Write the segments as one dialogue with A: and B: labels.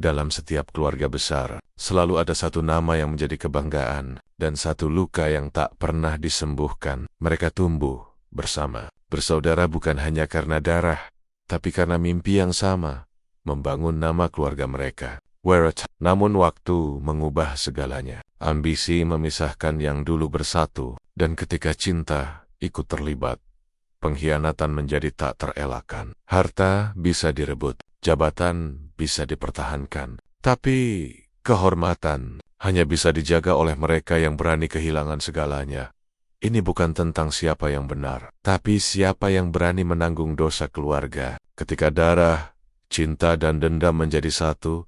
A: Dalam setiap keluarga besar, selalu ada satu nama yang menjadi kebanggaan, dan satu luka yang tak pernah disembuhkan. Mereka tumbuh bersama, bersaudara bukan hanya karena darah, tapi karena mimpi yang sama, membangun nama keluarga mereka. Namun waktu mengubah segalanya. Ambisi memisahkan yang dulu bersatu, dan ketika cinta ikut terlibat, pengkhianatan menjadi tak terelakkan. Harta bisa direbut, jabatan bisa dipertahankan, tapi kehormatan hanya bisa dijaga oleh mereka yang berani kehilangan segalanya. Ini bukan tentang siapa yang benar, tapi siapa yang berani menanggung dosa keluarga. Ketika darah, cinta dan dendam menjadi satu,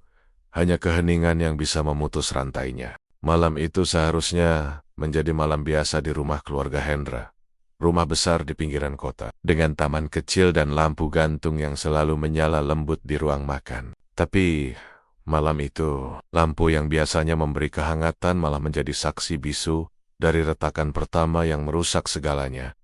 A: hanya keheningan yang bisa memutus rantainya. Malam itu seharusnya menjadi malam biasa di rumah keluarga Hendra. Rumah besar di pinggiran kota, dengan taman kecil dan lampu gantung yang selalu menyala lembut di ruang makan. Tapi malam itu, lampu yang biasanya memberi kehangatan malah menjadi saksi bisu dari retakan pertama yang merusak segalanya.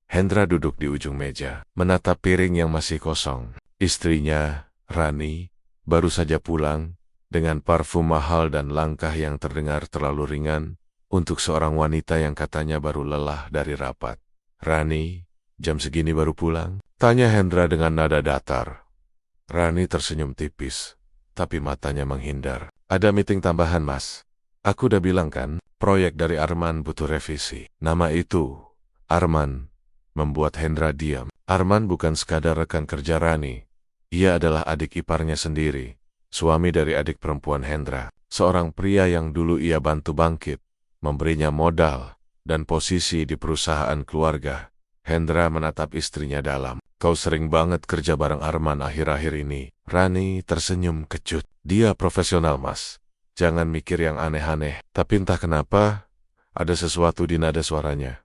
A: Hendra duduk di ujung meja, menatap piring yang masih kosong. Istrinya, Rani, baru saja pulang, dengan parfum mahal dan langkah yang terdengar terlalu ringan untuk seorang wanita yang katanya baru lelah dari rapat. "Rani, jam segini baru pulang?" tanya Hendra dengan nada datar. Rani tersenyum tipis, tapi matanya menghindar. "Ada meeting tambahan, Mas. Aku udah bilang kan, proyek dari Arman butuh revisi." Nama itu, Arman, membuat Hendra diam. Arman bukan sekadar rekan kerja Rani. Ia adalah adik iparnya sendiri, suami dari adik perempuan Hendra. Seorang pria yang dulu ia bantu bangkit, memberinya modal dan posisi di perusahaan keluarga. Hendra menatap istrinya dalam. "Kau sering banget kerja bareng Arman akhir-akhir ini." Rani tersenyum kecut. "Dia profesional, Mas. Jangan mikir yang aneh-aneh." Tapi entah kenapa, ada sesuatu di nada suaranya.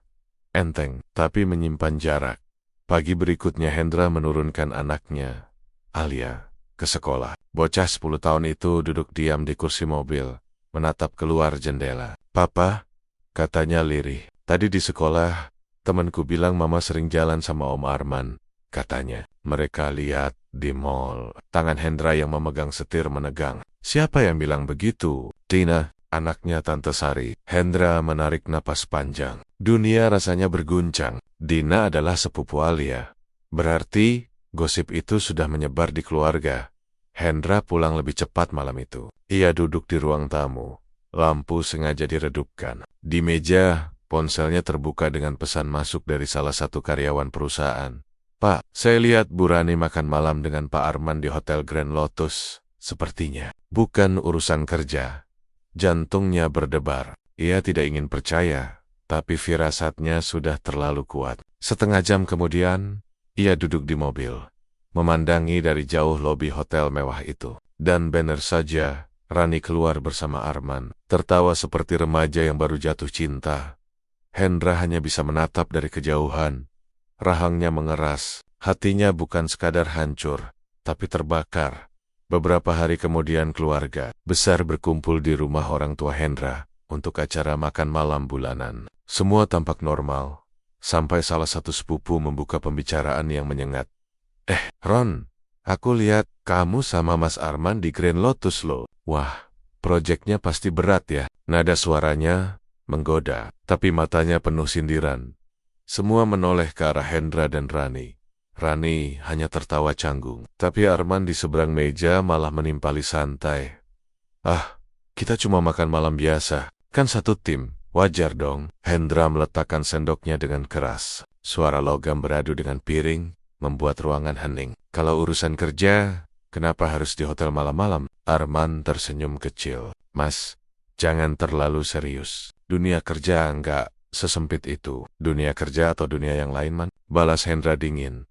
A: Enteng, tapi menyimpan jarak. Pagi berikutnya Hendra menurunkan anaknya, Alia, ke sekolah. Bocah 10 tahun itu duduk diam di kursi mobil, menatap keluar jendela. "Papa," katanya lirih, "tadi di sekolah, temanku bilang mama sering jalan sama Om Arman," katanya. "Mereka lihat di mall." Tangan Hendra yang memegang setir menegang. "Siapa yang bilang begitu?" "Tina, anaknya Tante Sari." Hendra menarik napas panjang. Dunia rasanya berguncang. Dina adalah sepupu Alia. Berarti gosip itu sudah menyebar di keluarga. Hendra pulang lebih cepat malam itu. Ia duduk di ruang tamu. Lampu sengaja diredupkan. Di meja, ponselnya terbuka dengan pesan masuk dari salah satu karyawan perusahaan. "Pak, saya lihat Bu Rani makan malam dengan Pak Arman di Hotel Grand Lotus." Sepertinya bukan urusan kerja. Jantungnya berdebar. Ia tidak ingin percaya, tapi firasatnya sudah terlalu kuat. Setengah jam kemudian, ia duduk di mobil, memandangi dari jauh lobi hotel mewah itu. Dan benar saja, Rani keluar bersama Arman, tertawa seperti remaja yang baru jatuh cinta. Hendra hanya bisa menatap dari kejauhan. Rahangnya mengeras, hatinya bukan sekadar hancur, tapi terbakar. Beberapa hari kemudian keluarga besar berkumpul di rumah orang tua Hendra untuk acara makan malam bulanan. Semua tampak normal, sampai salah satu sepupu membuka pembicaraan yang menyengat. Ron, aku lihat kamu sama Mas Arman di Grand Lotus loh." "Wah, proyeknya pasti berat ya." Nada suaranya menggoda, tapi matanya penuh sindiran. Semua menoleh ke arah Hendra dan Rani. Rani hanya tertawa canggung, tapi Arman di seberang meja malah menimpali santai. "Ah, kita cuma makan malam biasa, kan satu tim, wajar dong." Hendra meletakkan sendoknya dengan keras. Suara logam beradu dengan piring, membuat ruangan hening. "Kalau urusan kerja, kenapa harus di hotel malam-malam?" Arman tersenyum kecil. "Mas, jangan terlalu serius. Dunia kerja enggak sesempit itu." "Dunia kerja atau dunia yang lain, Man?" balas Hendra dingin.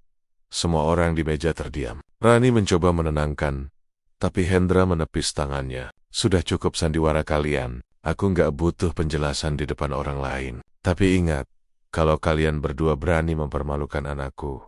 A: Semua orang di meja terdiam. Rani mencoba menenangkan, tapi Hendra menepis tangannya. "Sudah cukup sandiwara kalian. Aku nggak butuh penjelasan di depan orang lain. Tapi ingat, kalau kalian berdua berani mempermalukan anakku,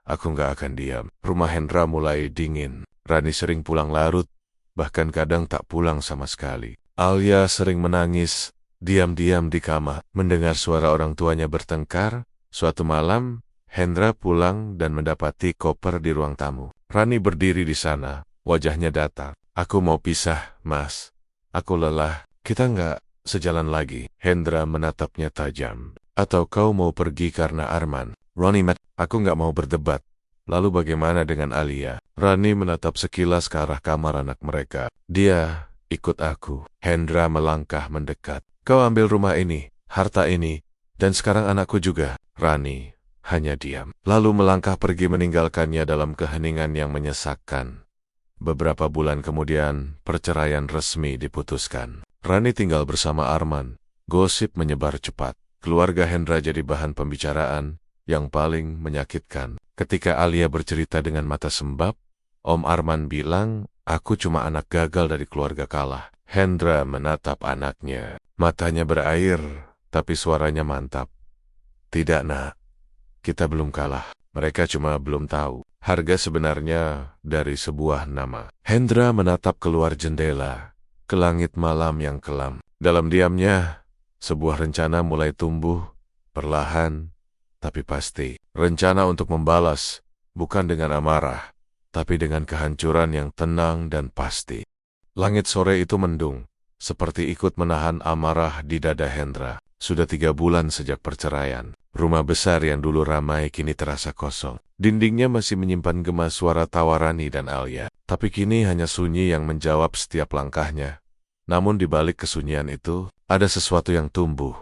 A: aku nggak akan diam." Rumah Hendra mulai dingin. Rani sering pulang larut, bahkan kadang tak pulang sama sekali. Alia sering menangis, diam-diam di kamar. Mendengar suara orang tuanya bertengkar, suatu malam, Hendra pulang dan mendapati koper di ruang tamu. Rani berdiri di sana, wajahnya datar. Aku mau pisah, Mas. Aku lelah. Kita nggak sejalan lagi. Hendra menatapnya tajam. Atau kau mau pergi karena Arman? Ronnie aku nggak mau berdebat. Lalu bagaimana dengan Alia? Rani menatap sekilas ke arah kamar anak mereka. Dia ikut aku. Hendra melangkah mendekat. Kau ambil rumah ini, harta ini, dan sekarang anakku juga. Rani hanya diam. Lalu melangkah pergi meninggalkannya dalam keheningan yang menyesakkan. Beberapa bulan kemudian, perceraian resmi diputuskan. Rani tinggal bersama Arman. Gosip menyebar cepat. Keluarga Hendra jadi bahan pembicaraan yang paling menyakitkan. Ketika Alia bercerita dengan mata sembab, Om Arman bilang, aku cuma anak gagal dari keluarga kalah. Hendra menatap anaknya. Matanya berair, tapi suaranya mantap. Tidak, Nak. Kita belum kalah. Mereka cuma belum tahu harga sebenarnya dari sebuah nama. Hendra menatap keluar jendela, ke langit malam yang kelam. Dalam diamnya, sebuah rencana mulai tumbuh, perlahan, tapi pasti. Rencana untuk membalas, bukan dengan amarah, tapi dengan kehancuran yang tenang dan pasti. Langit sore itu mendung, seperti ikut menahan amarah di dada Hendra. Sudah 3 bulan sejak perceraian. Rumah besar yang dulu ramai kini terasa kosong. Dindingnya masih menyimpan gema suara tawa Rani dan Alia. Tapi kini hanya sunyi yang menjawab setiap langkahnya. Namun di balik kesunyian itu, ada sesuatu yang tumbuh.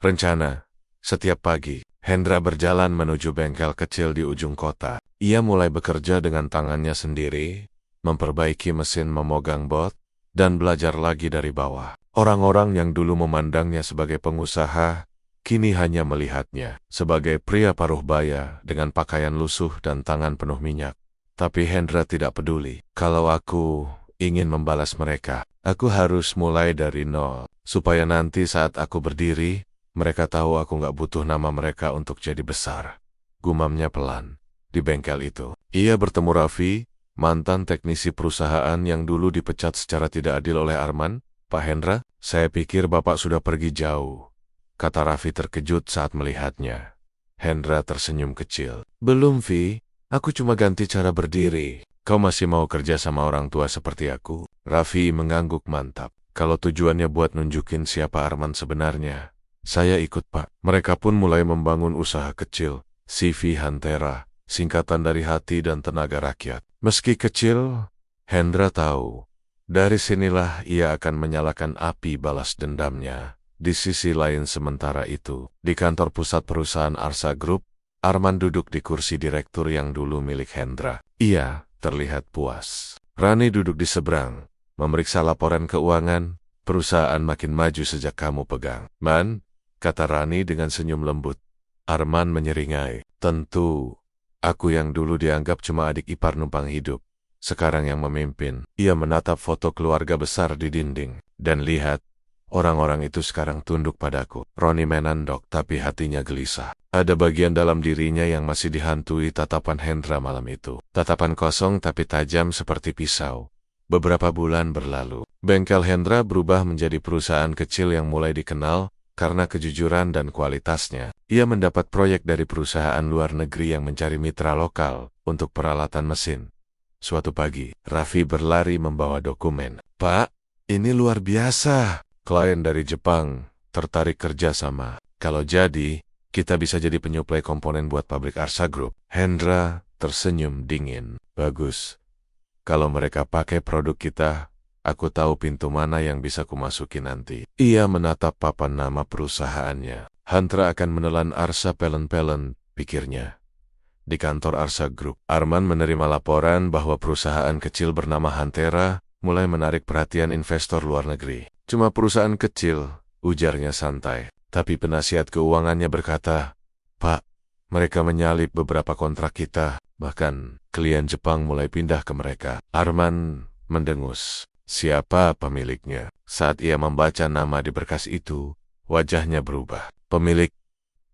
A: Rencana. Setiap pagi, Hendra berjalan menuju bengkel kecil di ujung kota. Ia mulai bekerja dengan tangannya sendiri, memperbaiki mesin memegang bot, dan belajar lagi dari bawah. Orang-orang yang dulu memandangnya sebagai pengusaha, kini hanya melihatnya sebagai pria paruh baya dengan pakaian lusuh dan tangan penuh minyak. Tapi Hendra tidak peduli. Kalau aku ingin membalas mereka, aku harus mulai dari nol. Supaya nanti saat aku berdiri, mereka tahu aku nggak butuh nama mereka untuk jadi besar. Gumamnya pelan. Di bengkel itu, ia bertemu Raffi, mantan teknisi perusahaan yang dulu dipecat secara tidak adil oleh Arman. Pak Hendra, saya pikir Bapak sudah pergi jauh, kata Raffi terkejut saat melihatnya. Hendra tersenyum kecil. Belum, Vi. Aku cuma ganti cara berdiri. Kau masih mau kerja sama orang tua seperti aku? Raffi mengangguk mantap. Kalau tujuannya buat nunjukin siapa Arman sebenarnya, saya ikut, Pak. Mereka pun mulai membangun usaha kecil, CV Hantera, singkatan dari hati dan tenaga rakyat. Meski kecil, Hendra tahu, dari sinilah ia akan menyalakan api balas dendamnya. Di sisi lain sementara itu, di kantor pusat perusahaan Arsa Group, Arman duduk di kursi direktur yang dulu milik Hendra. Ia terlihat puas. Rani duduk di seberang, memeriksa laporan keuangan. Perusahaan makin maju sejak kamu pegang. Man, kata Rani dengan senyum lembut. Arman menyeringai. Tentu, aku yang dulu dianggap cuma adik ipar numpang hidup, sekarang yang memimpin. Ia menatap foto keluarga besar di dinding. Dan lihat, orang-orang itu sekarang tunduk padaku. Roni menandok, tapi hatinya gelisah. Ada bagian dalam dirinya yang masih dihantui tatapan Hendra malam itu. Tatapan kosong tapi tajam seperti pisau. Beberapa bulan berlalu. Bengkel Hendra berubah menjadi perusahaan kecil yang mulai dikenal karena kejujuran dan kualitasnya. Ia mendapat proyek dari perusahaan luar negeri yang mencari mitra lokal untuk peralatan mesin. Suatu pagi, Raffi berlari membawa dokumen. Pak, ini luar biasa. Klien dari Jepang tertarik kerjasama. Kalau jadi, kita bisa jadi penyuplai komponen buat pabrik Arsa Group. Hendra tersenyum dingin. Bagus. Kalau mereka pakai produk kita, aku tahu pintu mana yang bisa kumasuki nanti. Ia menatap papan nama perusahaannya. Hendra akan menelan Arsa Pelen-Pelen, pikirnya. Di kantor Arsa Group, Arman menerima laporan bahwa perusahaan kecil bernama Hantera mulai menarik perhatian investor luar negeri. Cuma perusahaan kecil, ujarnya santai. Tapi penasihat keuangannya berkata, Pak, mereka menyalip beberapa kontrak kita. Bahkan, klien Jepang mulai pindah ke mereka. Arman mendengus. Siapa pemiliknya? Saat ia membaca nama di berkas itu, wajahnya berubah. Pemilik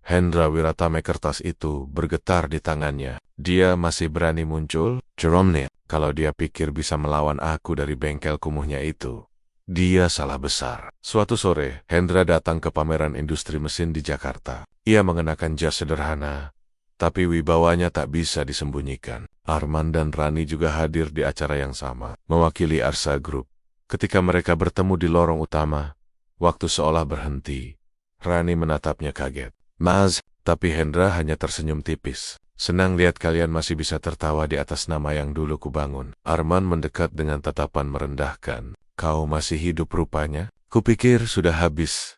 A: Hendra Wiratame. Kertas itu bergetar di tangannya. Dia masih berani muncul? Jerome, kalau dia pikir bisa melawan aku dari bengkel kumuhnya itu, dia salah besar. Suatu sore, Hendra datang ke pameran industri mesin di Jakarta. Ia mengenakan jas sederhana, tapi wibawanya tak bisa disembunyikan. Arman dan Rani juga hadir di acara yang sama, mewakili Arsa Group. Ketika mereka bertemu di lorong utama, waktu seolah berhenti. Rani menatapnya kaget. "Mas," tapi Hendra hanya tersenyum tipis. "Senang lihat kalian masih bisa tertawa di atas nama yang dulu kubangun." Arman mendekat dengan tatapan merendahkan. "Kau masih hidup rupanya? Kupikir sudah habis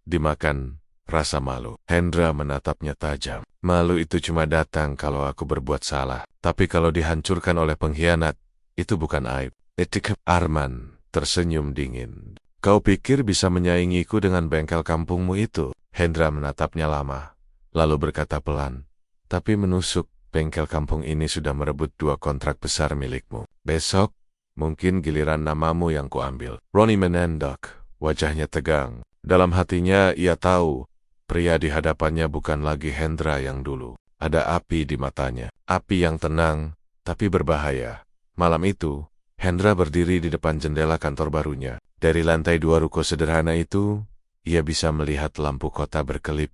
A: dimakan rasa malu." Hendra menatapnya tajam. "Malu itu cuma datang kalau aku berbuat salah. Tapi kalau dihancurkan oleh pengkhianat, itu bukan aib." Etik. Arman tersenyum dingin. "Kau pikir bisa menyaingiku dengan bengkel kampungmu itu?" Hendra menatapnya lama, lalu berkata pelan, "Tapi menusuk, bengkel kampung ini sudah merebut 2 kontrak besar milikmu. Besok, mungkin giliran namamu yang kuambil." Roni menendok, wajahnya tegang. Dalam hatinya ia tahu, pria di hadapannya bukan lagi Hendra yang dulu. Ada api di matanya, api yang tenang, tapi berbahaya. Malam itu, Hendra berdiri di depan jendela kantor barunya. Dari lantai 2 ruko sederhana itu, ia bisa melihat lampu kota berkelip.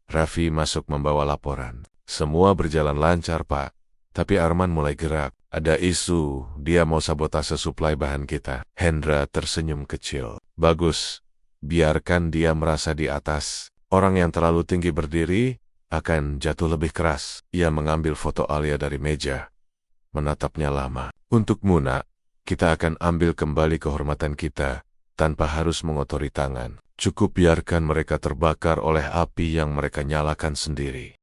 A: Raffi masuk membawa laporan. "Semua berjalan lancar, Pak. Tapi Arman mulai gerak. Ada isu, dia mau sabotase suplai bahan kita." Hendra tersenyum kecil. "Bagus. Biarkan dia merasa di atas. Orang yang terlalu tinggi berdiri akan jatuh lebih keras." Ia mengambil foto Alia dari meja, menatapnya lama. "Untukmu, Nak, kita akan ambil kembali kehormatan kita tanpa harus mengotori tangan. Cukup biarkan mereka terbakar oleh api yang mereka nyalakan sendiri."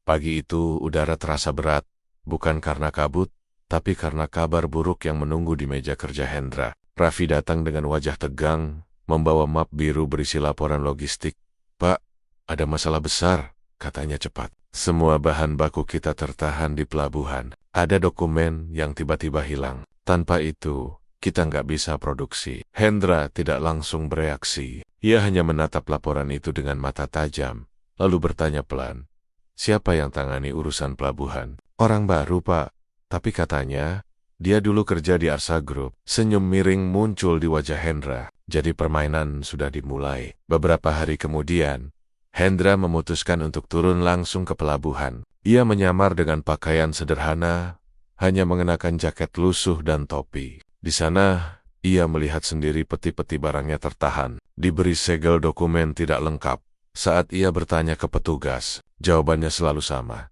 A: Pagi itu udara terasa berat, bukan karena kabut, tapi karena kabar buruk yang menunggu di meja kerja Hendra. Raffi datang dengan wajah tegang, membawa map biru berisi laporan logistik. "Pak, ada masalah besar," katanya cepat. "Semua bahan baku kita tertahan di pelabuhan. Ada dokumen yang tiba-tiba hilang. Tanpa itu, kita nggak bisa produksi." Hendra tidak langsung bereaksi. Ia hanya menatap laporan itu dengan mata tajam, lalu bertanya pelan, "Siapa yang tangani urusan pelabuhan?" "Orang baru, Pak. Tapi katanya, dia dulu kerja di Arsa Group." Senyum miring muncul di wajah Hendra. Jadi permainan sudah dimulai. Beberapa hari kemudian, Hendra memutuskan untuk turun langsung ke pelabuhan. Ia menyamar dengan pakaian sederhana, hanya mengenakan jaket lusuh dan topi. Di sana, ia melihat sendiri peti-peti barangnya tertahan, diberi segel dokumen tidak lengkap. Saat ia bertanya ke petugas, jawabannya selalu sama.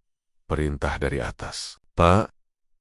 A: Perintah dari atas. "Pak,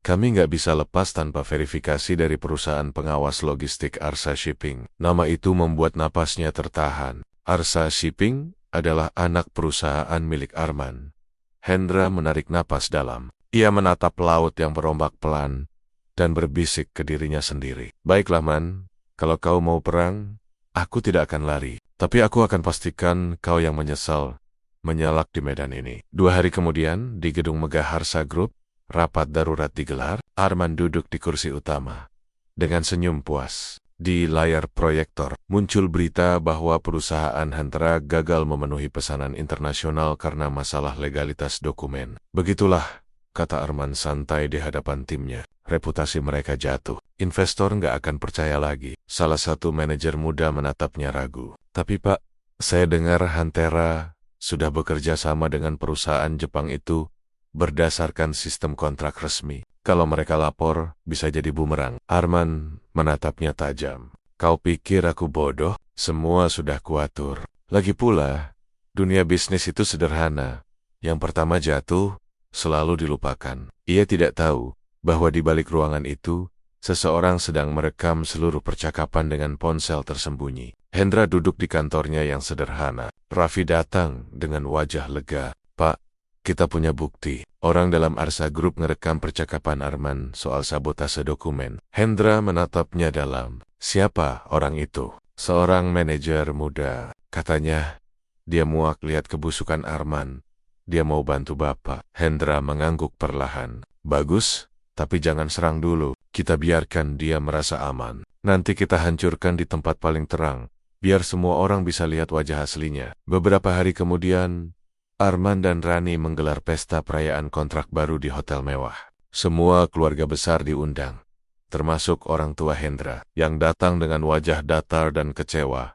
A: kami nggak bisa lepas tanpa verifikasi dari perusahaan pengawas logistik Arsa Shipping." Nama itu membuat napasnya tertahan. Arsa Shipping adalah anak perusahaan milik Arman. Hendra menarik napas dalam. Ia menatap laut yang berombak pelan dan berbisik ke dirinya sendiri. "Baiklah, Man. Kalau kau mau perang, aku tidak akan lari. Tapi aku akan pastikan kau yang menyesal menyalak di medan ini." 2 hari kemudian, di gedung megah Arsa Group, rapat darurat digelar. Arman duduk di kursi utama dengan senyum puas. Di layar proyektor muncul berita bahwa perusahaan Hendra gagal memenuhi pesanan internasional karena masalah legalitas dokumen. "Begitulah," kata Arman santai di hadapan timnya. "Reputasi mereka jatuh. Investor nggak akan percaya lagi." Salah satu manajer muda menatapnya ragu. "Tapi Pak, saya dengar Hantera sudah bekerja sama dengan perusahaan Jepang itu berdasarkan sistem kontrak resmi. Kalau mereka lapor, bisa jadi bumerang." Arman menatapnya tajam. "Kau pikir aku bodoh? Semua sudah kuatur. Lagi pula, dunia bisnis itu sederhana. Yang pertama jatuh, selalu dilupakan." Ia tidak tahu bahwa di balik ruangan itu, seseorang sedang merekam seluruh percakapan dengan ponsel tersembunyi. Hendra duduk di kantornya yang sederhana. Raffi datang dengan wajah lega. "Pak, kita punya bukti. Orang dalam Arsa Group ngerekam percakapan Arman soal sabotase dokumen." Hendra menatapnya dalam. "Siapa orang itu?" "Seorang manajer muda. Katanya, dia muak lihat kebusukan Arman. Dia mau bantu Bapak." Hendra mengangguk perlahan. "Bagus, tapi jangan serang dulu. Kita biarkan dia merasa aman. Nanti kita hancurkan di tempat paling terang, biar semua orang bisa lihat wajah aslinya." Beberapa hari kemudian, Arman dan Rani menggelar pesta perayaan kontrak baru di hotel mewah. Semua keluarga besar diundang, termasuk orang tua Hendra, yang datang dengan wajah datar dan kecewa.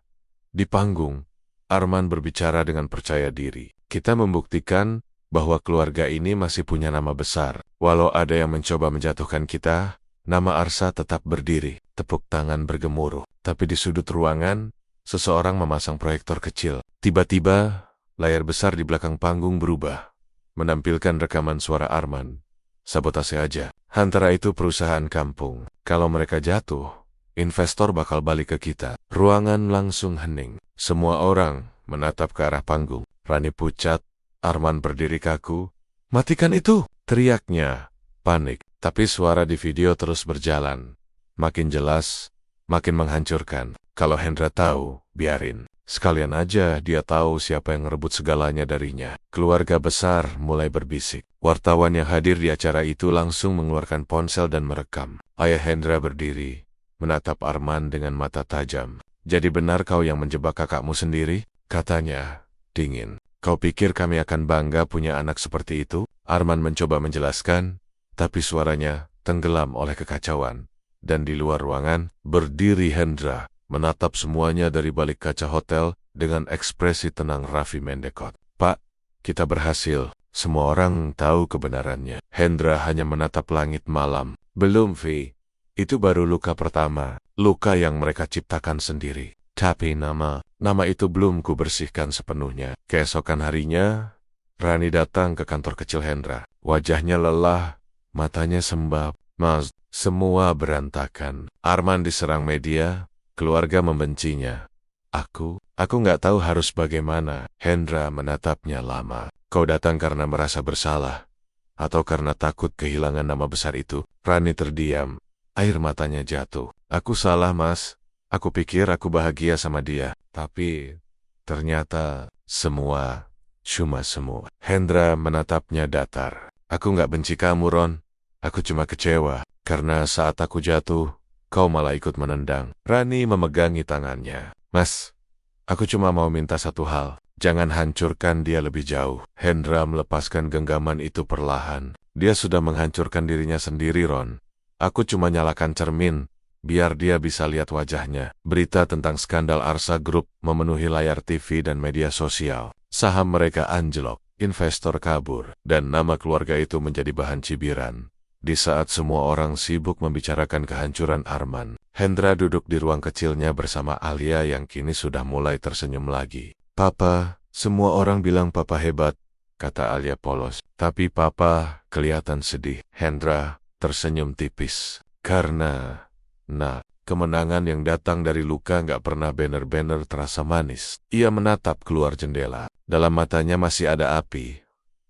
A: Di panggung, Arman berbicara dengan percaya diri. "Kita membuktikan bahwa keluarga ini masih punya nama besar. Walau ada yang mencoba menjatuhkan kita, nama Arsa tetap berdiri, tepuk tangan bergemuruh. Tapi di sudut ruangan, seseorang memasang proyektor kecil. Tiba-tiba, layar besar di belakang panggung berubah, menampilkan rekaman suara Arman. Sabotase aja. Antara itu perusahaan kampung. Kalau mereka jatuh, investor bakal balik ke kita. Ruangan langsung hening. Semua orang menatap ke arah panggung. Rani pucat, Arman berdiri kaku. Matikan itu! Teriaknya. Panik. Tapi suara di video terus berjalan. Makin jelas, makin menghancurkan. Kalau Hendra tahu, biarin. Sekalian aja dia tahu siapa yang ngerebut segalanya darinya. Keluarga besar mulai berbisik. Wartawan yang hadir di acara itu langsung mengeluarkan ponsel dan merekam. Ayah Hendra berdiri, menatap Arman dengan mata tajam. Jadi benar kau yang menjebak kakakmu sendiri? Katanya, dingin. Kau pikir kami akan bangga punya anak seperti itu? Arman mencoba menjelaskan, tapi suaranya tenggelam oleh kekacauan. Dan di luar ruangan, berdiri Hendra, menatap semuanya dari balik kaca hotel dengan ekspresi tenang Raffi Mendekot. Pak, kita berhasil. Semua orang tahu kebenarannya. Hendra hanya menatap langit malam. Belum, Vi. Itu baru luka pertama. Luka yang mereka ciptakan sendiri. Tapi nama itu belum kubersihkan sepenuhnya. Keesokan harinya, Rani datang ke kantor kecil Hendra. Wajahnya lelah, matanya sembab. Mas, semua berantakan. Arman diserang media, keluarga membencinya. Aku nggak tahu harus bagaimana. Hendra menatapnya lama. Kau datang karena merasa bersalah, atau karena takut kehilangan nama besar itu? Rani terdiam. Air matanya jatuh. Aku salah, Mas. Aku pikir aku bahagia sama dia. Tapi ternyata semua cuma semu. Hendra menatapnya datar. Aku nggak benci kamu, Ron. Aku cuma kecewa. Karena saat aku jatuh, kau malah ikut menendang. Rani memegangi tangannya. Mas, aku cuma mau minta satu hal. Jangan hancurkan dia lebih jauh. Hendra melepaskan genggaman itu perlahan. Dia sudah menghancurkan dirinya sendiri, Ron. Aku cuma nyalakan cermin, biar dia bisa lihat wajahnya. Berita tentang skandal Arsa Group memenuhi layar TV dan media sosial. Saham mereka anjlok, investor kabur, dan nama keluarga itu menjadi bahan cibiran. Di saat semua orang sibuk membicarakan kehancuran Arman, Hendra duduk di ruang kecilnya bersama Alia yang kini sudah mulai tersenyum lagi. Papa, semua orang bilang Papa hebat, kata Alia polos. Tapi Papa kelihatan sedih. Hendra tersenyum tipis. Karena, kemenangan yang datang dari luka nggak pernah bener-bener terasa manis. Ia menatap keluar jendela. Dalam matanya masih ada api.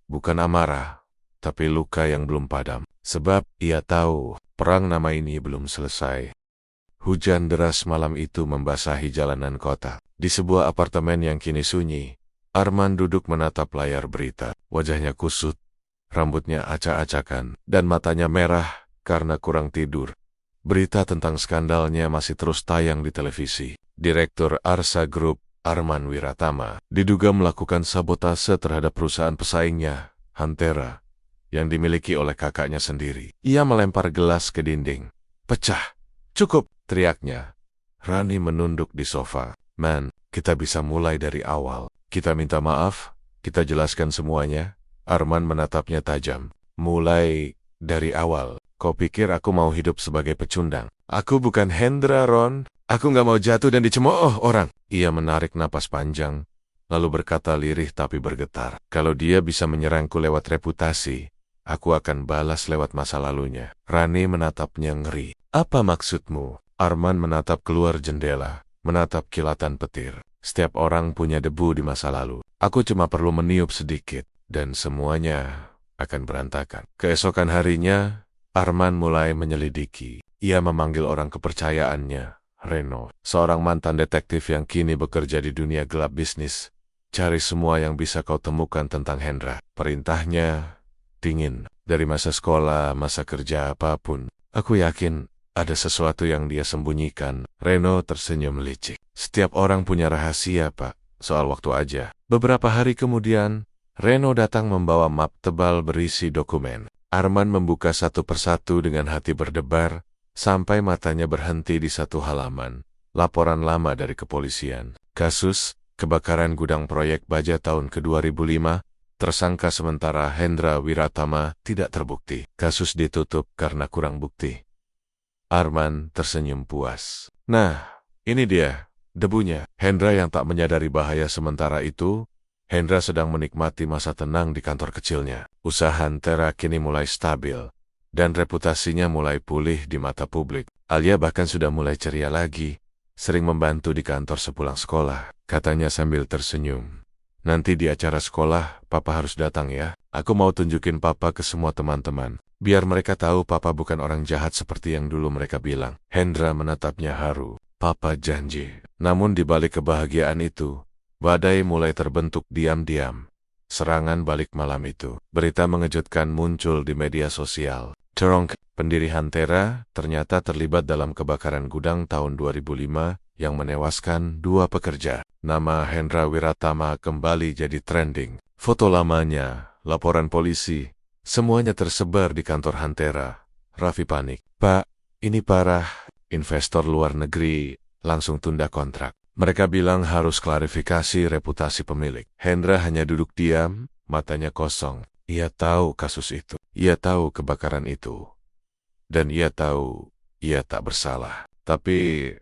A: Bukan amarah, tapi luka yang belum padam. Sebab ia tahu perang nama ini belum selesai. Hujan deras malam itu membasahi jalanan kota. Di sebuah apartemen yang kini sunyi, Arman duduk menatap layar berita. Wajahnya kusut, rambutnya acak-acakan, dan matanya merah karena kurang tidur. Berita tentang skandalnya masih terus tayang di televisi. Direktur Arsa Group, Arman Wiratama, diduga melakukan sabotase terhadap perusahaan pesaingnya, Hantera, yang dimiliki oleh kakaknya sendiri. Ia melempar gelas ke dinding. Pecah. Cukup, teriaknya. Rani menunduk di sofa. Man, kita bisa mulai dari awal. Kita minta maaf, kita jelaskan semuanya. Arman menatapnya tajam. Mulai dari awal. Kau pikir aku mau hidup sebagai pecundang? Aku bukan Hendra, Ron. Aku nggak mau jatuh dan dicemooh orang. Ia menarik napas panjang, lalu berkata lirih tapi bergetar. Kalau dia bisa menyerangku lewat reputasi, aku akan balas lewat masa lalunya. Rani menatapnya ngeri. Apa maksudmu? Arman menatap keluar jendela, menatap kilatan petir. Setiap orang punya debu di masa lalu. Aku cuma perlu meniup sedikit, dan semuanya akan berantakan. Keesokan harinya, Arman mulai menyelidiki. Ia memanggil orang kepercayaannya, Reno, seorang mantan detektif yang kini bekerja di dunia gelap bisnis. Cari semua yang bisa kau temukan tentang Hendra. Perintahnya dingin. Dari masa sekolah, masa kerja, apapun. Aku yakin ada sesuatu yang dia sembunyikan. Reno tersenyum licik. Setiap orang punya rahasia, Pak. Soal waktu aja. Beberapa hari kemudian, Reno datang membawa map tebal berisi dokumen. Arman membuka satu persatu dengan hati berdebar, sampai matanya berhenti di satu halaman. Laporan lama dari kepolisian. Kasus kebakaran gudang proyek baja tahun ke-2005, Tersangka sementara Hendra Wiratama tidak terbukti. Kasus ditutup karena kurang bukti. Arman tersenyum puas. Nah, ini dia, debunya. Hendra yang tak menyadari bahaya sementara itu, Hendra sedang menikmati masa tenang di kantor kecilnya. Usaha Hantera kini mulai stabil, dan reputasinya mulai pulih di mata publik. Alia bahkan sudah mulai ceria lagi, sering membantu di kantor sepulang sekolah. Katanya sambil tersenyum. Nanti di acara sekolah, Papa harus datang ya. Aku mau tunjukin Papa ke semua teman-teman. Biar mereka tahu Papa bukan orang jahat seperti yang dulu mereka bilang. Hendra menatapnya haru. Papa janji. Namun di balik kebahagiaan itu, badai mulai terbentuk diam-diam. Serangan balik malam itu. Berita mengejutkan muncul di media sosial. Terong, pendiri Hantera, ternyata terlibat dalam kebakaran gudang tahun 2005 yang menewaskan 2 pekerja. Nama Hendra Wiratama kembali jadi trending. Foto lamanya, laporan polisi, semuanya tersebar di kantor Hantera. Raffi panik. Pak, ini parah. Investor luar negeri langsung tunda kontrak. Mereka bilang harus klarifikasi reputasi pemilik. Hendra hanya duduk diam, matanya kosong. Ia tahu kasus itu. Ia tahu kebakaran itu. Dan ia tahu ia tak bersalah. Tapi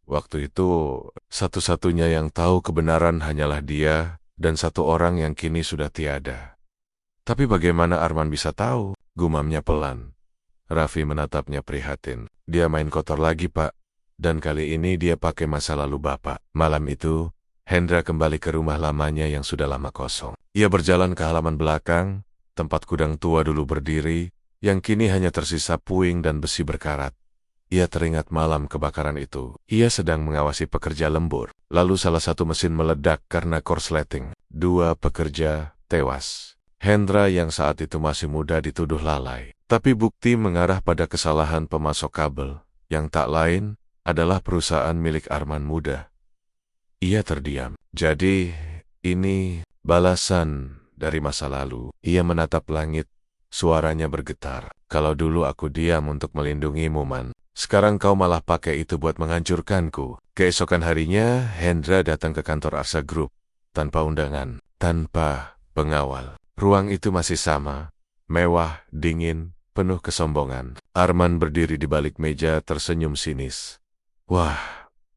A: waktu itu satu-satunya yang tahu kebenaran hanyalah dia dan satu orang yang kini sudah tiada. Tapi bagaimana Arman bisa tahu? Gumamnya pelan. Raffi menatapnya prihatin. Dia main kotor lagi, Pak. Dan kali ini dia pakai masa lalu Bapak. Malam itu, Hendra kembali ke rumah lamanya yang sudah lama kosong. Ia berjalan ke halaman belakang, tempat gudang tua dulu berdiri, yang kini hanya tersisa puing dan besi berkarat. Ia teringat malam kebakaran itu. Ia sedang mengawasi pekerja lembur. Lalu salah satu mesin meledak karena korsleting. 2 pekerja tewas. Hendra yang saat itu masih muda dituduh lalai. Tapi bukti mengarah pada kesalahan pemasok kabel, yang tak lain adalah perusahaan milik Arman muda. Ia terdiam. Jadi, ini balasan dari masa lalu. Ia menatap langit, suaranya bergetar. Kalau dulu aku diam untuk melindungimu, Man. Sekarang kau malah pakai itu buat menghancurkanku. Keesokan harinya, Hendra datang ke kantor Arsa Group. Tanpa undangan, tanpa pengawal. Ruang itu masih sama. Mewah, dingin, penuh kesombongan. Arman berdiri di balik meja tersenyum sinis. Wah,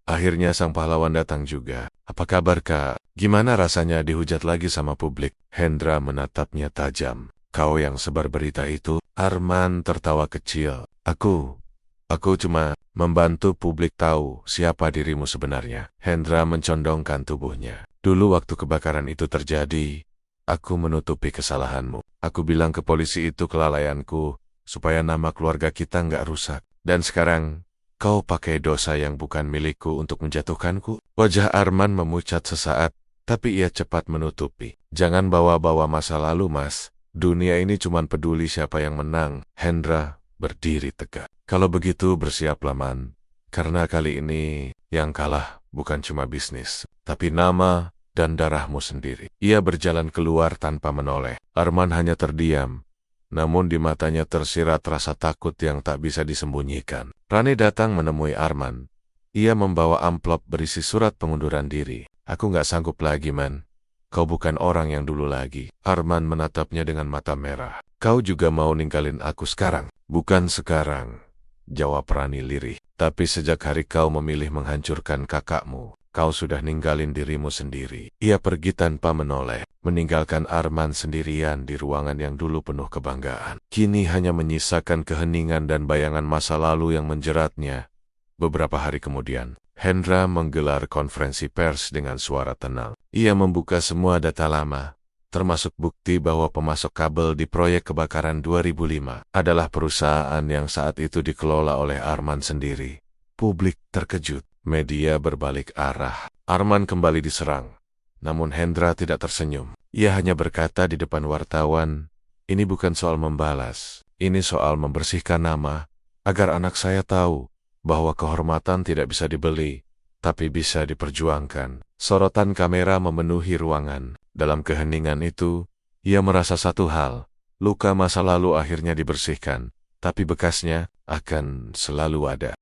A: akhirnya sang pahlawan datang juga. Apa kabar, Kak? Gimana rasanya dihujat lagi sama publik? Hendra menatapnya tajam. Kau yang sebar berita itu? Arman tertawa kecil. Aku cuma membantu publik tahu siapa dirimu sebenarnya. Hendra mencondongkan tubuhnya. Dulu waktu kebakaran itu terjadi, aku menutupi kesalahanmu. Aku bilang ke polisi itu kelalaianku, supaya nama keluarga kita nggak rusak. Dan sekarang, kau pakai dosa yang bukan milikku untuk menjatuhkanku? Wajah Arman memucat sesaat, tapi ia cepat menutupi. Jangan bawa-bawa masa lalu, Mas. Dunia ini cuma peduli siapa yang menang. Hendra berdiri tegak. Kalau begitu bersiaplah, Man. Karena kali ini yang kalah bukan cuma bisnis, tapi nama dan darahmu sendiri. Ia berjalan keluar tanpa menoleh. Arman hanya terdiam. Namun di matanya tersirat rasa takut yang tak bisa disembunyikan. Rani datang menemui Arman. Ia membawa amplop berisi surat pengunduran diri. Aku nggak sanggup lagi, Man. Kau bukan orang yang dulu lagi. Arman menatapnya dengan mata merah. Kau juga mau ninggalin aku sekarang? Bukan sekarang, jawab Rani lirih. Tapi sejak hari kau memilih menghancurkan kakakmu, kau sudah ninggalin dirimu sendiri. Ia pergi tanpa menoleh, meninggalkan Arman sendirian di ruangan yang dulu penuh kebanggaan. Kini hanya menyisakan keheningan dan bayangan masa lalu yang menjeratnya. Beberapa hari kemudian, Hendra menggelar konferensi pers dengan suara tenang. Ia membuka semua data lama, termasuk bukti bahwa pemasok kabel di proyek kebakaran 2005 adalah perusahaan yang saat itu dikelola oleh Arman sendiri. Publik terkejut, media berbalik arah. Arman kembali diserang. Namun Hendra tidak tersenyum. Ia hanya berkata di depan wartawan, ini bukan soal membalas, ini soal membersihkan nama, agar anak saya tahu bahwa kehormatan tidak bisa dibeli, tapi bisa diperjuangkan. Sorotan kamera memenuhi ruangan. Dalam keheningan itu, ia merasa satu hal, luka masa lalu akhirnya dibersihkan, tapi bekasnya akan selalu ada.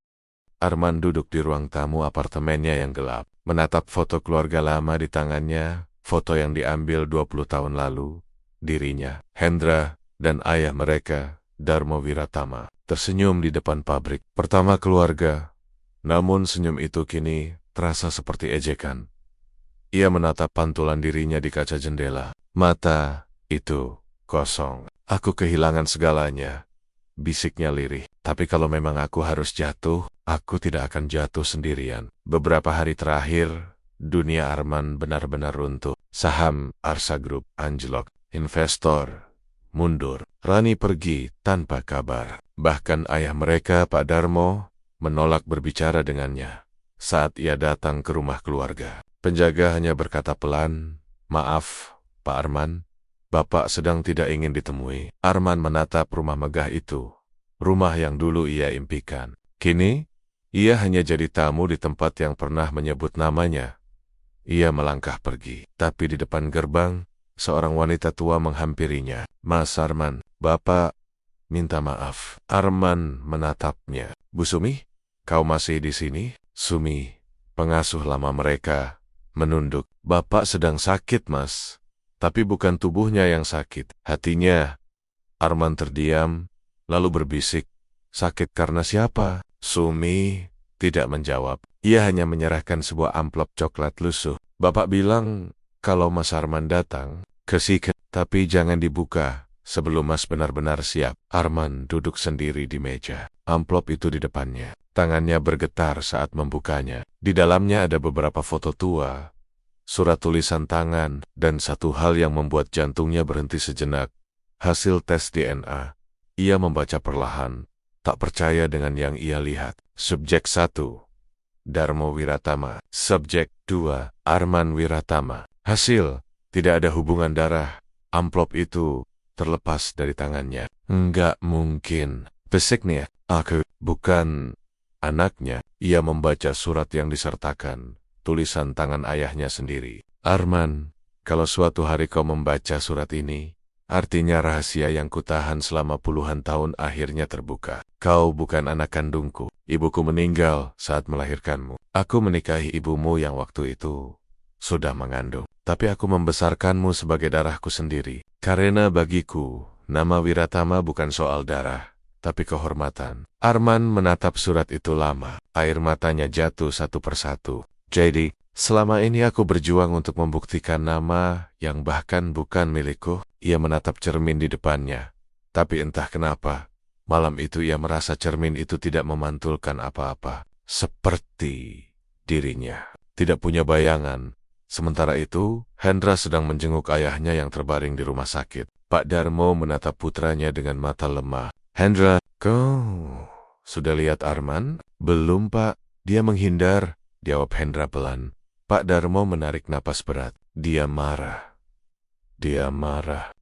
A: Arman duduk di ruang tamu apartemennya yang gelap, menatap foto keluarga lama di tangannya, foto yang diambil 20 tahun lalu, dirinya, Hendra, dan ayah mereka, Darmo Wiratama, tersenyum di depan pabrik. Pertama keluarga, namun senyum itu kini terasa seperti ejekan. Ia menatap pantulan dirinya di kaca jendela. Mata itu kosong. Aku kehilangan segalanya, bisiknya lirih. Tapi kalau memang aku harus jatuh, aku tidak akan jatuh sendirian. Beberapa hari terakhir, dunia Arman benar-benar runtuh. Saham Arsa Group anjlok. Investor mundur. Rani pergi tanpa kabar. Bahkan ayah mereka, Pak Darmo, menolak berbicara dengannya. Saat ia datang ke rumah keluarga, penjaga hanya berkata pelan, "Maaf, Pak Arman, Bapak sedang tidak ingin ditemui." Arman menatap rumah megah itu. Rumah yang dulu ia impikan. Kini, ia hanya jadi tamu di tempat yang pernah menyebut namanya. Ia melangkah pergi, tapi di depan gerbang, seorang wanita tua menghampirinya. "Mas Arman, Bapak minta maaf." Arman menatapnya. "Bu Sumi, kau masih di sini?" Sumi, pengasuh lama mereka, menunduk. "Bapak sedang sakit, Mas. Tapi bukan tubuhnya yang sakit, hatinya." Arman terdiam, lalu berbisik, "Sakit karena siapa?" Sumi tidak menjawab. Ia hanya menyerahkan sebuah amplop coklat lusuh. "Bapak bilang kalau Mas Arman datang, tapi jangan dibuka sebelum Mas benar-benar siap." Arman duduk sendiri di meja. Amplop itu di depannya. Tangannya bergetar saat membukanya. Di dalamnya ada beberapa foto tua, surat tulisan tangan, dan satu hal yang membuat jantungnya berhenti sejenak. Hasil tes DNA. Ia membaca perlahan, tak percaya dengan yang ia lihat. Subjek 1, Darmo Wiratama. Subjek 2, Arman Wiratama. Hasil, tidak ada hubungan darah. Amplop itu terlepas dari tangannya. "Enggak mungkin," bisiknya. "Aku bukan anaknya." Ia membaca surat yang disertakan, tulisan tangan ayahnya sendiri. "Arman, kalau suatu hari kau membaca surat ini, artinya rahasia yang kutahan selama puluhan tahun akhirnya terbuka. Kau bukan anak kandungku. Ibuku meninggal saat melahirkanmu. Aku menikahi ibumu yang waktu itu sudah mengandung. Tapi aku membesarkanmu sebagai darahku sendiri. Karena bagiku, nama Wiratama bukan soal darah, tapi kehormatan." Arman menatap surat itu lama. Air matanya jatuh satu persatu. "Jadi, selama ini aku berjuang untuk membuktikan nama yang bahkan bukan milikku." Ia menatap cermin di depannya. Tapi entah kenapa, malam itu ia merasa cermin itu tidak memantulkan apa-apa. Seperti dirinya tidak punya bayangan. Sementara itu, Hendra sedang menjenguk ayahnya yang terbaring di rumah sakit. Pak Darmo menatap putranya dengan mata lemah. "Hendra, kau sudah lihat Arman?" "Belum, Pak. Dia menghindar," jawab Hendra pelan. Pak Darmo menarik napas berat. Dia marah.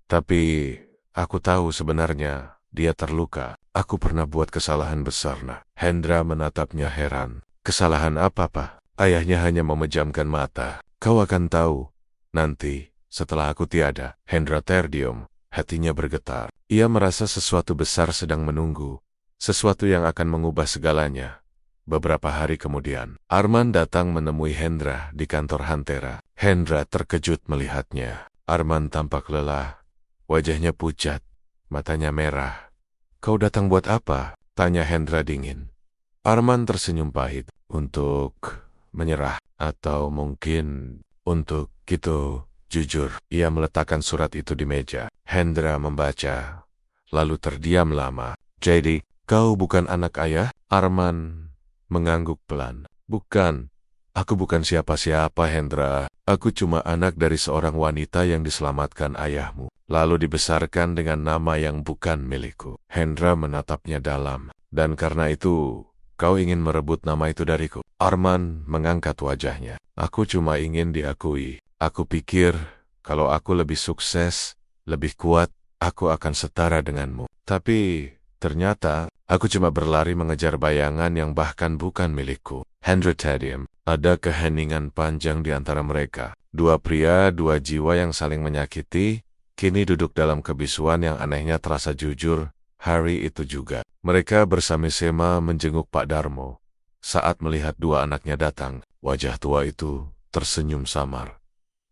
A: Tapi aku tahu sebenarnya dia terluka. Aku pernah buat kesalahan besar, Nak. Hendra menatapnya heran. "Kesalahan apa, Pak?" Ayahnya hanya memejamkan mata. "Kau akan tahu nanti setelah aku tiada." Hendra terdiam. Hatinya bergetar. Ia merasa sesuatu besar sedang menunggu. Sesuatu yang akan mengubah segalanya. Beberapa hari kemudian, Arman datang menemui Hendra di kantor Hantera. Hendra terkejut melihatnya. Arman tampak lelah. Wajahnya pucat, matanya merah. "Kau datang buat apa?" tanya Hendra dingin. Arman tersenyum pahit. "Untuk menyerah, atau mungkin untuk gitu." Jujur, ia meletakkan surat itu di meja. Hendra membaca, lalu terdiam lama. "Jadi, kau bukan anak ayah?" Arman mengangguk pelan. "Bukan. Aku bukan siapa-siapa, Hendra. Aku cuma anak dari seorang wanita yang diselamatkan ayahmu, lalu dibesarkan dengan nama yang bukan milikku." Hendra menatapnya dalam. "Dan karena itu, kau ingin merebut nama itu dariku?" Arman mengangkat wajahnya. "Aku cuma ingin diakui. Aku pikir, kalau aku lebih sukses, lebih kuat, aku akan setara denganmu. Tapi, ternyata, aku cuma berlari mengejar bayangan yang bahkan bukan milikku." Hendra terdiam. Ada keheningan panjang di antara mereka. Dua pria, dua jiwa yang saling menyakiti, kini duduk dalam kebisuan yang anehnya terasa jujur. Hari itu juga, mereka bersama-sama menjenguk Pak Darmo. Saat melihat dua anaknya datang, wajah tua itu tersenyum samar.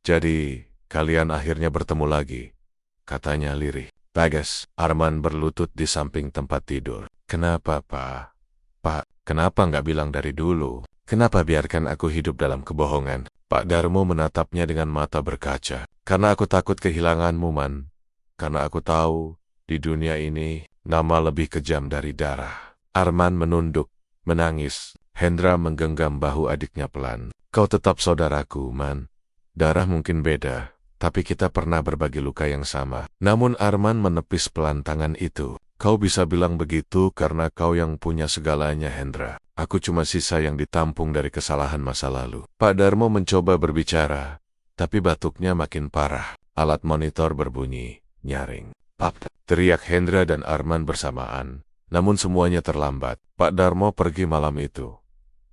A: "Jadi, kalian akhirnya bertemu lagi. katanya lirih. Bagas, Arman berlutut di samping tempat tidur. Kenapa, Pak? Pak, kenapa nggak bilang dari dulu? Kenapa biarkan aku hidup dalam kebohongan? Pak Darmo menatapnya dengan mata berkaca. Karena aku takut kehilanganmu, Man. Karena aku tahu, di dunia ini, nama lebih kejam dari darah. Arman menunduk, menangis. Hendra menggenggam bahu adiknya pelan. Kau tetap saudaraku, Man. Darah mungkin beda, tapi kita pernah berbagi luka yang sama. Namun Arman menepis pelan tangan itu. Kau bisa bilang begitu karena kau yang punya segalanya, Hendra. Aku cuma sisa yang ditampung dari kesalahan masa lalu. Pak Darmo mencoba berbicara, tapi batuknya makin parah. Alat monitor berbunyi, nyaring. Pap, teriak Hendra dan Arman bersamaan. Namun semuanya terlambat. Pak Darmo pergi malam itu,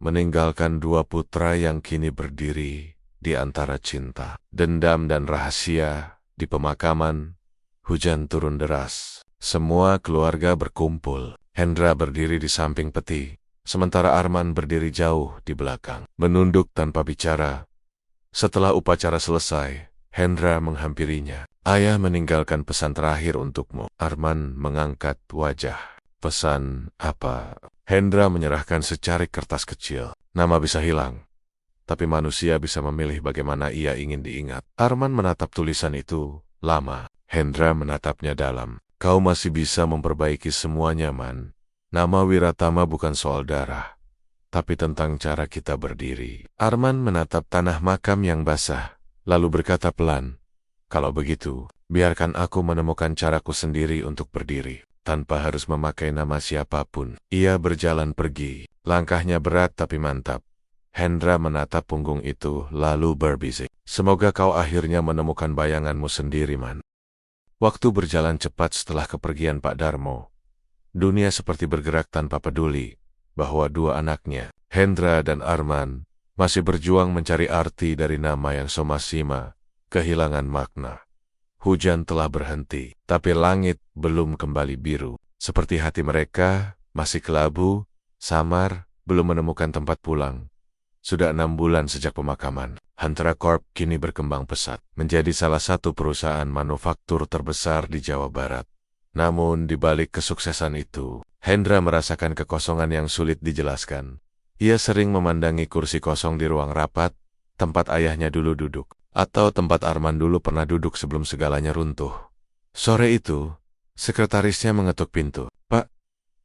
A: meninggalkan dua putra yang kini berdiri di antara cinta, dendam dan rahasia. Di pemakaman, hujan turun deras. Semua keluarga berkumpul. Hendra berdiri di samping peti, sementara Arman berdiri jauh di belakang, menunduk tanpa bicara. Setelah upacara selesai, Hendra menghampirinya. Ayah meninggalkan pesan terakhir untukmu. Arman mengangkat wajah. Pesan apa? Hendra menyerahkan secarik kertas kecil. Nama bisa hilang, tapi manusia bisa memilih bagaimana ia ingin diingat. Arman menatap tulisan itu lama. Hendra menatapnya dalam. Kau masih bisa memperbaiki semuanya, Man. Nama Wiratama bukan soal darah, tapi tentang cara kita berdiri. Arman menatap tanah makam yang basah, lalu berkata pelan, kalau begitu, biarkan aku menemukan caraku sendiri untuk berdiri, tanpa harus memakai nama siapapun. Ia berjalan pergi, langkahnya berat tapi mantap. Hendra menatap punggung itu, lalu berbisik. Semoga kau akhirnya menemukan bayanganmu sendiri, Man. Waktu berjalan cepat setelah kepergian Pak Darmo. Dunia seperti bergerak tanpa peduli bahwa dua anaknya, Hendra dan Arman, masih berjuang mencari arti dari nama yang somasima, kehilangan makna. Hujan telah berhenti, tapi langit belum kembali biru. Seperti hati mereka masih kelabu, samar, belum menemukan tempat pulang. Sudah 6 bulan sejak pemakaman, Hantara Corp kini berkembang pesat, menjadi salah satu perusahaan manufaktur terbesar di Jawa Barat. Namun di balik kesuksesan itu, Hendra merasakan kekosongan yang sulit dijelaskan. Ia sering memandangi kursi kosong di ruang rapat, tempat ayahnya dulu duduk, atau tempat Arman dulu pernah duduk sebelum segalanya runtuh. Sore itu, sekretarisnya mengetuk pintu. Pak,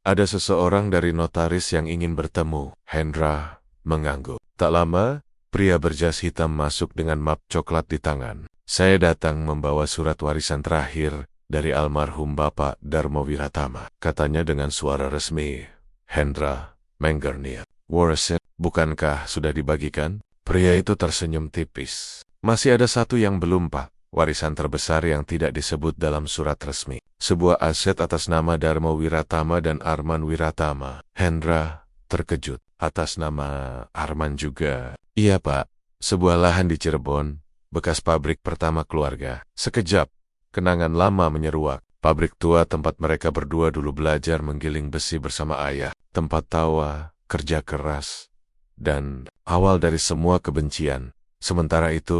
A: ada seseorang dari notaris yang ingin bertemu. Hendra mengangguk. Tak lama, pria berjas hitam masuk dengan map coklat di tangan. Saya datang membawa surat warisan terakhir dari almarhum Bapak Darmo Wiratama, katanya dengan suara resmi. Hendra menggernyit. Warisan, bukankah sudah dibagikan? Pria itu tersenyum tipis. Masih ada satu yang belum, Pak. Warisan terbesar yang tidak disebut dalam surat resmi. Sebuah aset atas nama Darmo Wiratama dan Arman Wiratama. Hendra terkejut. Atas nama Arman juga. Iya, Pak. Sebuah lahan di Cirebon, bekas pabrik pertama keluarga. Sekejap, kenangan lama menyeruak. Pabrik tua tempat mereka berdua dulu belajar menggiling besi bersama ayah. Tempat tawa, kerja keras, dan awal dari semua kebencian. Sementara itu,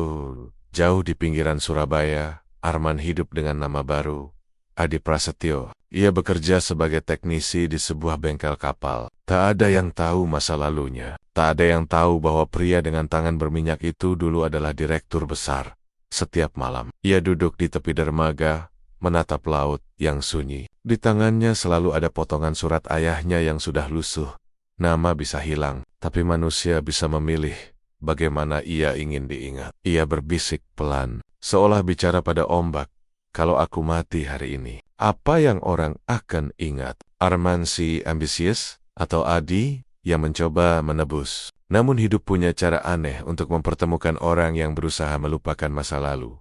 A: jauh di pinggiran Surabaya, Arman hidup dengan nama baru, Adi Prasetyo. Ia bekerja sebagai teknisi di sebuah bengkel kapal. Tak ada yang tahu masa lalunya. Tak ada yang tahu bahwa pria dengan tangan berminyak itu dulu adalah direktur besar. Setiap malam, ia duduk di tepi dermaga, menatap laut yang sunyi. Di tangannya selalu ada potongan surat ayahnya yang sudah lusuh. Nama bisa hilang, tapi manusia bisa memilih bagaimana ia ingin diingat. Ia berbisik pelan, seolah bicara pada ombak. Kalau aku mati hari ini, apa yang orang akan ingat? Arman si ambisius atau Adi yang mencoba menebus? Namun hidup punya cara aneh untuk mempertemukan orang yang berusaha melupakan masa lalu.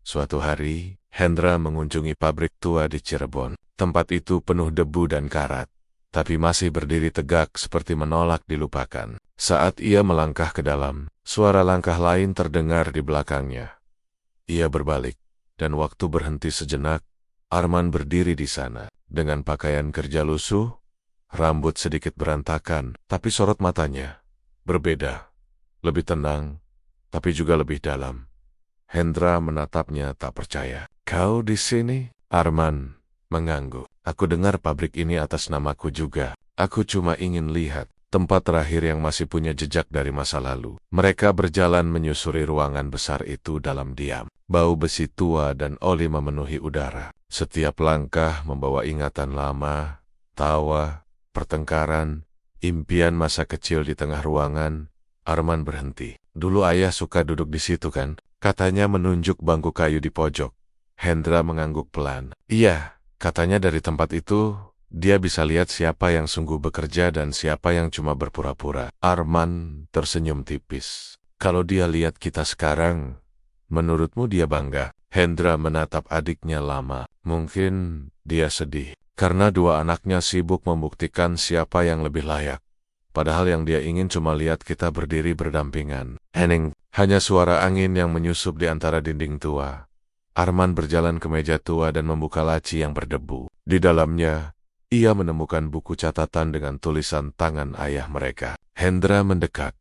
A: Suatu hari, Hendra mengunjungi pabrik tua di Cirebon. Tempat itu penuh debu dan karat, tapi masih berdiri tegak seperti menolak dilupakan. Saat ia melangkah ke dalam, suara langkah lain terdengar di belakangnya. Ia berbalik. Dan waktu berhenti sejenak, Arman berdiri di sana, dengan pakaian kerja lusuh, rambut sedikit berantakan, tapi sorot matanya berbeda, lebih tenang, tapi juga lebih dalam. Hendra menatapnya tak percaya. Kau di sini? Arman mengangguk. Aku dengar pabrik ini atas namaku juga. Aku cuma ingin lihat tempat terakhir yang masih punya jejak dari masa lalu. Mereka berjalan menyusuri ruangan besar itu dalam diam. Bau besi tua dan oli memenuhi udara. Setiap langkah membawa ingatan lama, tawa, pertengkaran, impian masa kecil di tengah ruangan. Arman berhenti. Dulu ayah suka duduk di situ kan? Katanya menunjuk bangku kayu di pojok. Hendra mengangguk pelan. Iya, katanya dari tempat itu, dia bisa lihat siapa yang sungguh bekerja dan siapa yang cuma berpura-pura. Arman tersenyum tipis. Kalau dia lihat kita sekarang, menurutmu dia bangga? Hendra menatap adiknya lama. Mungkin dia sedih, karena dua anaknya sibuk membuktikan siapa yang lebih layak. Padahal yang dia ingin cuma lihat kita berdiri berdampingan. Hening, hanya suara angin yang menyusup di antara dinding tua. Arman berjalan ke meja tua dan membuka laci yang berdebu. Di dalamnya, ia menemukan buku catatan dengan tulisan tangan ayah mereka. Hendra mendekat,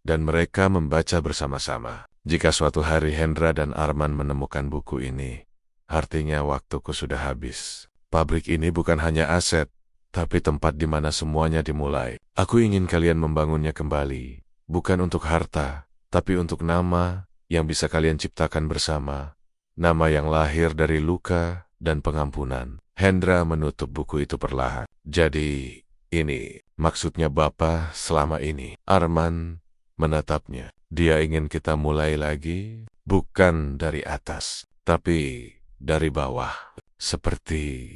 A: dan mereka membaca bersama-sama. Jika suatu hari Hendra dan Arman menemukan buku ini, artinya waktuku sudah habis. Pabrik ini bukan hanya aset, tapi tempat di mana semuanya dimulai. Aku ingin kalian membangunnya kembali, bukan untuk harta, tapi untuk nama yang bisa kalian ciptakan bersama. Nama yang lahir dari luka dan pengampunan. Hendra menutup buku itu perlahan. Jadi, ini maksudnya Bapak selama ini. Arman menatapnya. Dia ingin kita mulai lagi, bukan dari atas, tapi dari bawah. Seperti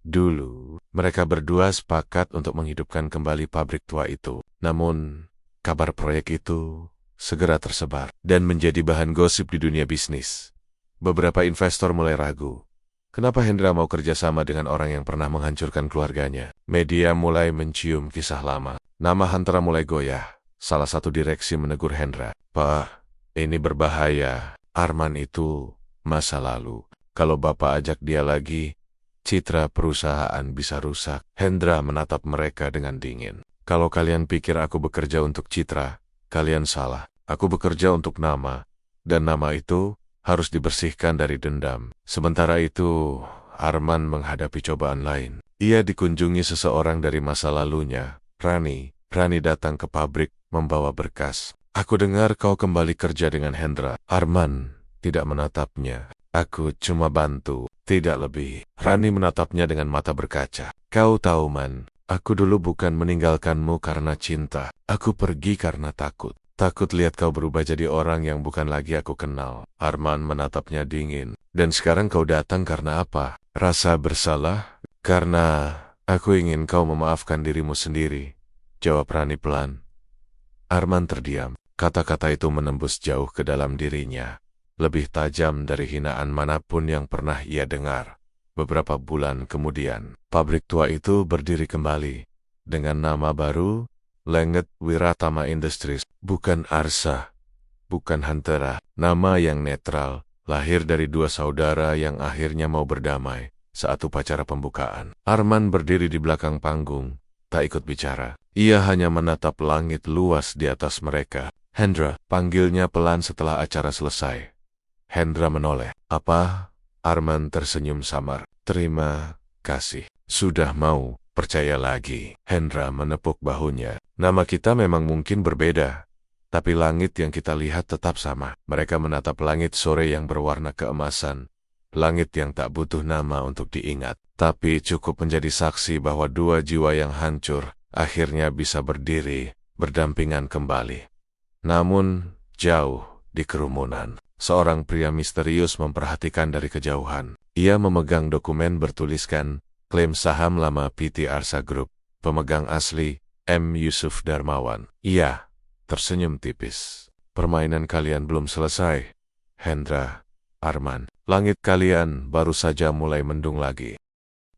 A: dulu, mereka berdua sepakat untuk menghidupkan kembali pabrik tua itu. Namun, kabar proyek itu segera tersebar dan menjadi bahan gosip di dunia bisnis. Beberapa investor mulai ragu. Kenapa Hendra mau kerjasama dengan orang yang pernah menghancurkan keluarganya? Media mulai mencium kisah lama. Nama Hantara mulai goyah. Salah satu direksi menegur Hendra. Pak, ini berbahaya. Arman itu masa lalu. Kalau Bapak ajak dia lagi, citra perusahaan bisa rusak. Hendra menatap mereka dengan dingin. Kalau kalian pikir aku bekerja untuk citra, kalian salah. Aku bekerja untuk nama. Dan nama itu harus dibersihkan dari dendam. Sementara itu, Arman menghadapi cobaan lain. Ia dikunjungi seseorang dari masa lalunya, Rani. Rani datang ke pabrik, membawa berkas. Aku dengar kau kembali kerja dengan Hendra. Arman tidak menatapnya. Aku cuma bantu, tidak lebih. Rani menatapnya dengan mata berkaca. Kau tahu, Man, aku dulu bukan meninggalkanmu karena cinta. Aku pergi karena takut. Takut lihat kau berubah jadi orang yang bukan lagi aku kenal. Arman menatapnya dingin. Dan sekarang kau datang karena apa? Rasa bersalah? Karena aku ingin kau memaafkan dirimu sendiri. Jawab Rani pelan. Arman terdiam. Kata-kata itu menembus jauh ke dalam dirinya. Lebih tajam dari hinaan manapun yang pernah ia dengar. Beberapa bulan kemudian, pabrik tua itu berdiri kembali. Dengan nama baru, Lenget Wiratama Industries, bukan Arsa, bukan Hantara. Nama yang netral, lahir dari dua saudara yang akhirnya mau berdamai saat upacara pembukaan. Arman berdiri di belakang panggung, tak ikut bicara. Ia hanya menatap langit luas di atas mereka. Hendra, panggilnya pelan setelah acara selesai. Hendra menoleh. Apa? Arman tersenyum samar. Terima kasih. Sudah mau percaya lagi. Hendra menepuk bahunya. Nama kita memang mungkin berbeda, tapi langit yang kita lihat tetap sama. Mereka menatap langit sore yang berwarna keemasan. Langit yang tak butuh nama untuk diingat, tapi cukup menjadi saksi bahwa dua jiwa yang hancur akhirnya bisa berdiri, berdampingan kembali. Namun, jauh di kerumunan, seorang pria misterius memperhatikan dari kejauhan. Ia memegang dokumen bertuliskan, klaim saham lama PT Arsa Group, pemegang asli, M. Yusuf Darmawan. Ia tersenyum tipis. Permainan kalian belum selesai, Hendra, Arman. Langit kalian baru saja mulai mendung lagi.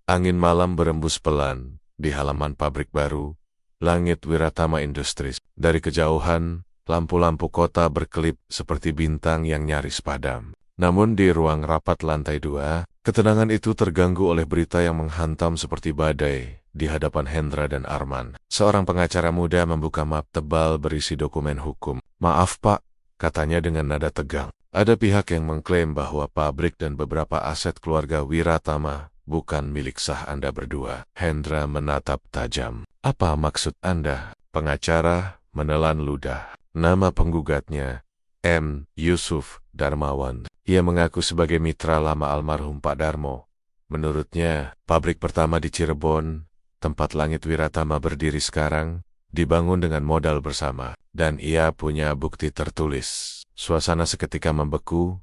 A: Angin malam berembus pelan di halaman pabrik baru, Langit Wiratama Industries. Dari kejauhan, lampu-lampu kota berkelip seperti bintang yang nyaris padam. Namun di ruang rapat lantai 2, ketenangan itu terganggu oleh berita yang menghantam seperti badai di hadapan Hendra dan Arman. Seorang pengacara muda membuka map tebal berisi dokumen hukum. Maaf Pak, katanya dengan nada tegang. Ada pihak yang mengklaim bahwa pabrik dan beberapa aset keluarga Wiratama bukan milik sah Anda berdua. Hendra menatap tajam. Apa maksud Anda? Pengacara menelan ludah. Nama penggugatnya, M. Yusuf Darmawan. Ia mengaku sebagai mitra lama almarhum Pak Darmo. Menurutnya, pabrik pertama di Cirebon, tempat Langit Wiratama berdiri sekarang, dibangun dengan modal bersama. Dan ia punya bukti tertulis. Suasana seketika membeku.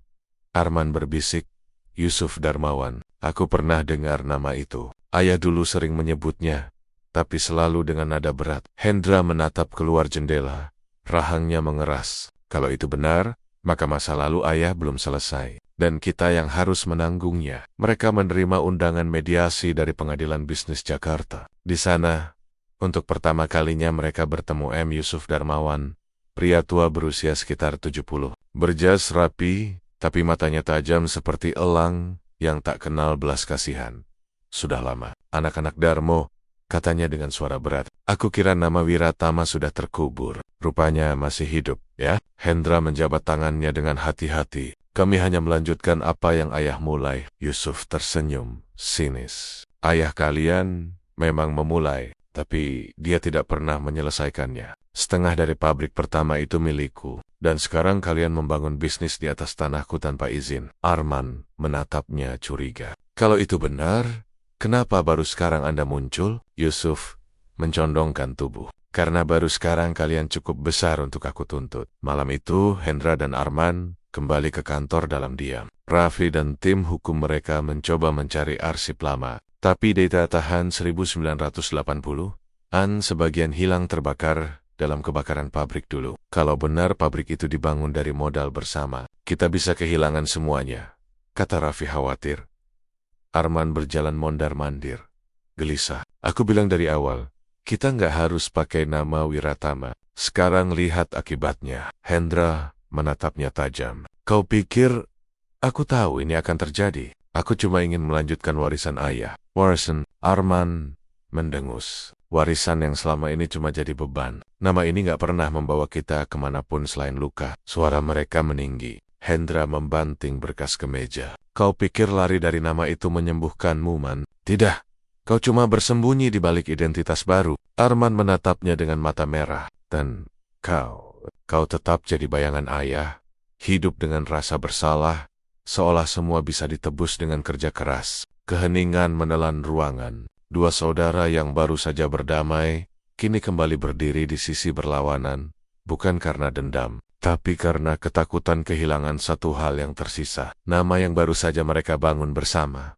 A: Arman berbisik, Yusuf Darmawan. Aku pernah dengar nama itu. Ayah dulu sering menyebutnya, tapi selalu dengan nada berat. Hendra menatap keluar jendela. Rahangnya mengeras. Kalau itu benar, maka masa lalu ayah belum selesai. Dan kita yang harus menanggungnya. Mereka menerima undangan mediasi dari Pengadilan Bisnis Jakarta. Di sana, untuk pertama kalinya mereka bertemu M. Yusuf Darmawan, pria tua berusia sekitar 70. Berjas rapi, tapi matanya tajam seperti elang yang tak kenal belas kasihan. Sudah lama, anak-anak Darmo, katanya dengan suara berat. Aku kira nama Wiratama sudah terkubur. Rupanya masih hidup, ya? Hendra menjabat tangannya dengan hati-hati. Kami hanya melanjutkan apa yang ayah mulai. Yusuf tersenyum, sinis. Ayah kalian memang memulai, tapi dia tidak pernah menyelesaikannya. Setengah dari pabrik pertama itu milikku, dan sekarang kalian membangun bisnis di atas tanahku tanpa izin. Arman menatapnya curiga. Kalau itu benar, kenapa baru sekarang Anda muncul? Yusuf mencondongkan tubuh. Karena baru sekarang kalian cukup besar untuk aku tuntut. Malam itu, Hendra dan Arman kembali ke kantor dalam diam. Raffi dan tim hukum mereka mencoba mencari arsip lama, tapi data tahan 1980-an sebagian hilang terbakar dalam kebakaran pabrik dulu. Kalau benar pabrik itu dibangun dari modal bersama, kita bisa kehilangan semuanya, kata Raffi khawatir. Arman berjalan mondar-mandir, gelisah. Aku bilang dari awal, kita nggak harus pakai nama Wiratama. Sekarang lihat akibatnya. Hendra menatapnya tajam. Kau pikir aku tahu ini akan terjadi? Aku cuma ingin melanjutkan warisan ayah. Warisan? Arman mendengus. Warisan yang selama ini cuma jadi beban. Nama ini nggak pernah membawa kita kemanapun selain luka. Suara mereka meninggi. Hendra membanting berkas ke meja. Kau pikir lari dari nama itu menyembuhkanmu, Man? Tidak. Kau cuma bersembunyi di balik identitas baru. Arman menatapnya dengan mata merah. Dan kau tetap jadi bayangan ayah, hidup dengan rasa bersalah, seolah semua bisa ditebus dengan kerja keras. Keheningan menelan ruangan. Dua saudara yang baru saja berdamai, kini kembali berdiri di sisi berlawanan, bukan karena dendam, tapi karena ketakutan kehilangan satu hal yang tersisa, nama yang baru saja mereka bangun bersama.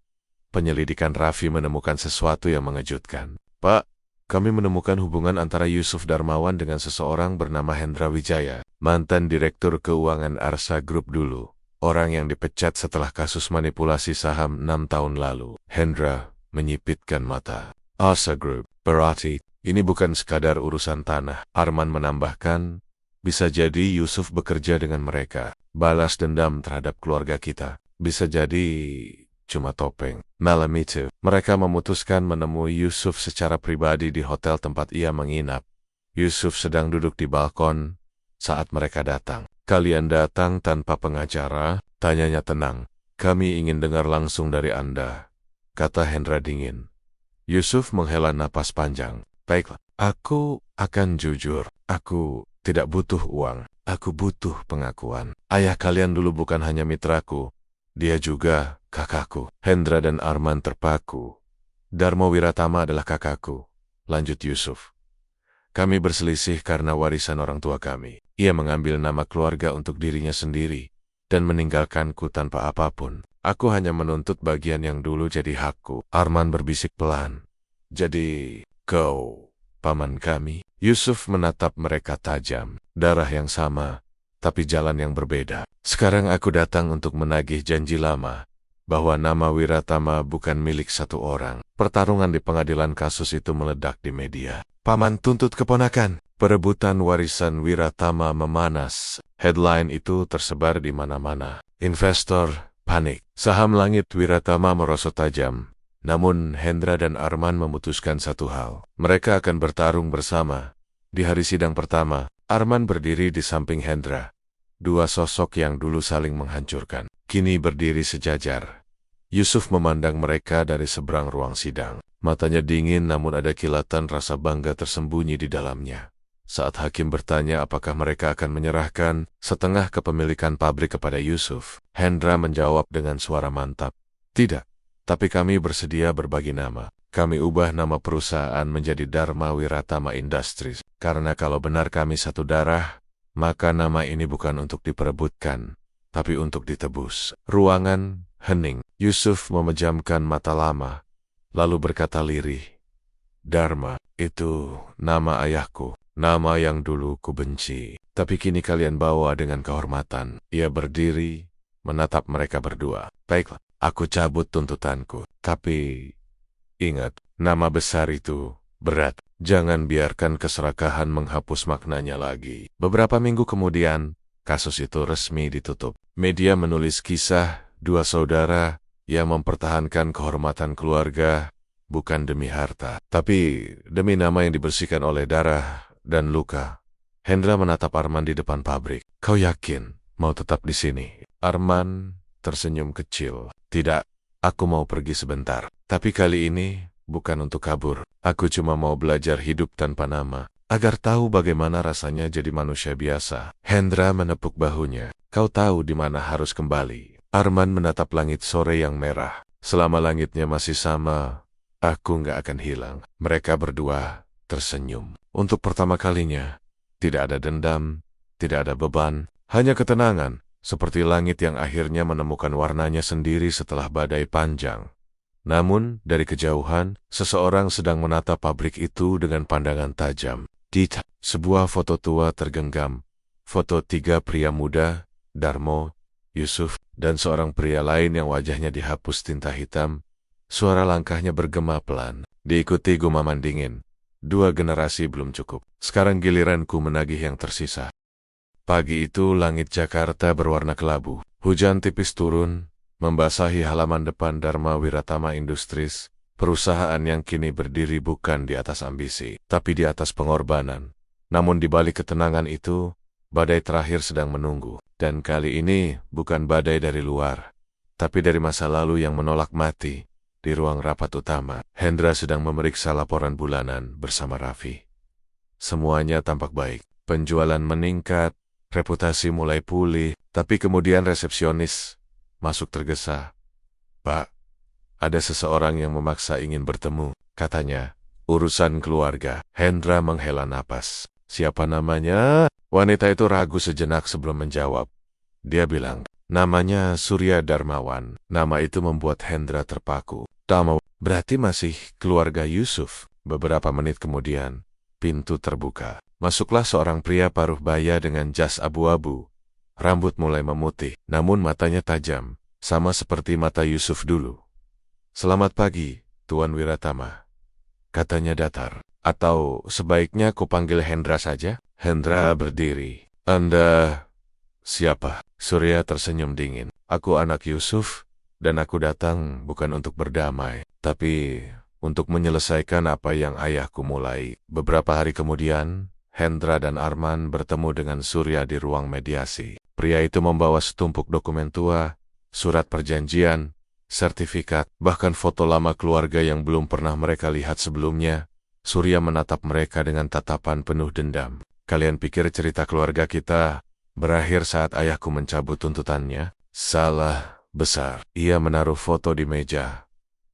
A: Penyelidikan Raffi menemukan sesuatu yang mengejutkan. Pak, kami menemukan hubungan antara Yusuf Darmawan dengan seseorang bernama Hendra Wijaya, mantan Direktur Keuangan Arsa Group dulu. Orang yang dipecat setelah kasus manipulasi saham 6 tahun lalu. Hendra menyipitkan mata. Arsa Group, berarti ini bukan sekadar urusan tanah. Arman menambahkan, bisa jadi Yusuf bekerja dengan mereka. Balas dendam terhadap keluarga kita. Bisa jadi cuma topeng. Malam itu, mereka memutuskan menemui Yusuf secara pribadi di hotel tempat ia menginap. Yusuf sedang duduk di balkon saat mereka datang. Kalian datang tanpa pengacara? Tanyanya tenang. Kami ingin dengar langsung dari Anda, kata Hendra dingin. Yusuf menghela napas panjang. Baiklah, aku akan jujur. Aku tidak butuh uang. Aku butuh pengakuan. Ayah kalian dulu bukan hanya mitraku. Dia juga kakakku. Hendra dan Arman terpaku. Darmo Wiratama adalah kakakku, lanjut Yusuf. Kami berselisih karena warisan orang tua kami. Ia mengambil nama keluarga untuk dirinya sendiri dan meninggalkanku tanpa apapun. Aku hanya menuntut bagian yang dulu jadi hakku. Arman berbisik pelan. Jadi, kau paman kami? Yusuf menatap mereka tajam. Darah yang sama, tapi jalan yang berbeda. Sekarang aku datang untuk menagih janji lama, bahwa nama Wiratama bukan milik satu orang. Pertarungan di pengadilan kasus itu meledak di media. Paman tuntut keponakan. Perebutan warisan Wiratama memanas. Headline itu tersebar di mana-mana. Investor panik. Saham Langit Wiratama merosot tajam. Namun Hendra dan Arman memutuskan satu hal. Mereka akan bertarung bersama. Di hari sidang pertama, Arman berdiri di samping Hendra. Dua sosok yang dulu saling menghancurkan, kini berdiri sejajar. Yusuf memandang mereka dari seberang ruang sidang. Matanya dingin namun ada kilatan rasa bangga tersembunyi di dalamnya. Saat hakim bertanya apakah mereka akan menyerahkan setengah kepemilikan pabrik kepada Yusuf, Hendra menjawab dengan suara mantap. Tidak, tapi kami bersedia berbagi nama. Kami ubah nama perusahaan menjadi Dharma Wiratama Industries. Karena kalau benar kami satu darah, maka nama ini bukan untuk diperebutkan, tapi untuk ditebus. Ruangan hening. Yusuf memejamkan mata lama, lalu berkata lirih, Dharma, itu nama ayahku, nama yang dulu ku benci, tapi kini kalian bawa dengan kehormatan. Ia berdiri, menatap mereka berdua. Baiklah, aku cabut tuntutanku, tapi ingat, nama besar itu berat. Jangan biarkan keserakahan menghapus maknanya lagi. Beberapa minggu kemudian, kasus itu resmi ditutup. Media menulis kisah dua saudara yang mempertahankan kehormatan keluarga, bukan demi harta, tapi demi nama yang dibersihkan oleh darah dan luka. Hendra menatap Arman di depan pabrik. Kau yakin mau tetap di sini? Arman tersenyum kecil. Tidak, aku mau pergi sebentar. Tapi kali ini bukan untuk kabur. Aku cuma mau belajar hidup tanpa nama, agar tahu bagaimana rasanya jadi manusia biasa. Hendra menepuk bahunya. Kau tahu di mana harus kembali. Arman menatap langit sore yang merah. Selama langitnya masih sama, aku nggak akan hilang. Mereka berdua tersenyum. Untuk pertama kalinya, tidak ada dendam, tidak ada beban, hanya ketenangan, seperti langit yang akhirnya menemukan warnanya sendiri setelah badai panjang. Namun, dari kejauhan, seseorang sedang menatap pabrik itu dengan pandangan tajam. Di sebuah foto tua tergenggam. Foto tiga pria muda, Darmo, Yusuf, dan seorang pria lain yang wajahnya dihapus tinta hitam. Suara langkahnya bergema pelan, diikuti gumaman dingin. Dua generasi belum cukup. Sekarang giliranku menagih yang tersisa. Pagi itu langit Jakarta berwarna kelabu. Hujan tipis turun, membasahi halaman depan Dharma Wiratama Industries, perusahaan yang kini berdiri bukan di atas ambisi, tapi di atas pengorbanan. Namun di balik ketenangan itu, badai terakhir sedang menunggu. Dan kali ini bukan badai dari luar, tapi dari masa lalu yang menolak mati. Di ruang rapat utama, Hendra sedang memeriksa laporan bulanan bersama Raffi. Semuanya tampak baik. Penjualan meningkat, reputasi mulai pulih, tapi kemudian resepsionis masuk tergesa. Pak, ada seseorang yang memaksa ingin bertemu, katanya. Urusan keluarga. Hendra menghela napas. Siapa namanya? Wanita itu ragu sejenak sebelum menjawab. Dia bilang, namanya Surya Darmawan. Nama itu membuat Hendra terpaku. Tamu, berarti masih keluarga Yusuf. Beberapa menit kemudian, pintu terbuka. Masuklah seorang pria paruh baya dengan jas abu-abu. Rambut mulai memutih, namun matanya tajam, sama seperti mata Yusuf dulu. Selamat pagi, Tuan Wiratama. Katanya datar. Atau sebaiknya kau panggil Hendra saja? Hendra berdiri. Anda siapa? Surya tersenyum dingin. Aku anak Yusuf, dan aku datang bukan untuk berdamai, tapi untuk menyelesaikan apa yang ayahku mulai. Beberapa hari kemudian, Hendra dan Arman bertemu dengan Surya di ruang mediasi. Pria itu membawa setumpuk dokumen tua, surat perjanjian, sertifikat, bahkan foto lama keluarga yang belum pernah mereka lihat sebelumnya. Surya menatap mereka dengan tatapan penuh dendam. Kalian pikir cerita keluarga kita berakhir saat ayahku mencabut tuntutannya? Salah besar. Ia menaruh foto di meja.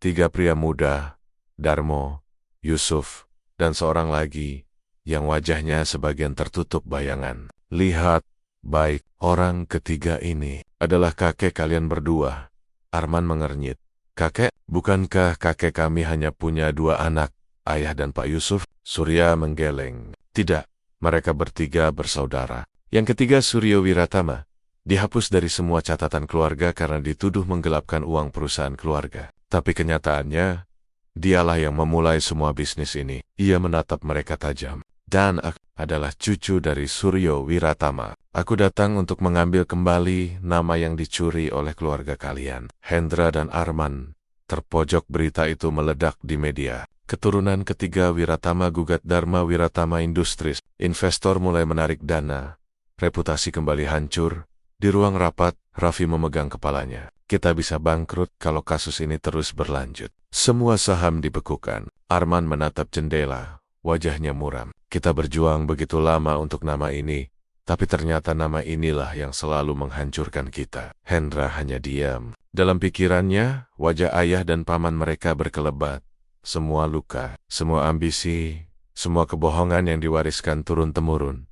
A: 3 pria muda, Darmo, Yusuf, dan seorang lagi, yang wajahnya sebagian tertutup bayangan. Lihat, baik, orang ketiga ini adalah kakek kalian berdua. Arman mengernyit. Kakek, bukankah kakek kami hanya punya 2 anak, ayah dan Pak Yusuf? Surya menggeleng. Tidak, mereka bertiga bersaudara. Yang ketiga Surya Wiratama, dihapus dari semua catatan keluarga karena dituduh menggelapkan uang perusahaan keluarga. Tapi kenyataannya, dialah yang memulai semua bisnis ini. Ia menatap mereka tajam. Dan aku adalah cucu dari Surya Wiratama. Aku datang untuk mengambil kembali nama yang dicuri oleh keluarga kalian. Hendra dan Arman terpojok berita itu meledak di media. Keturunan ketiga Wiratama gugat Dharma Wiratama Industries. Investor mulai menarik dana. reputasi kembali hancur. Di ruang rapat, Raffi memegang kepalanya. Kita bisa bangkrut kalau kasus ini terus berlanjut. Semua saham dibekukan. Arman menatap jendela, wajahnya muram. Kita berjuang begitu lama untuk nama ini, tapi ternyata nama inilah yang selalu menghancurkan kita. Hendra hanya diam. Dalam pikirannya, wajah ayah dan paman mereka berkelebat. Semua luka, semua ambisi, semua kebohongan yang diwariskan turun-temurun.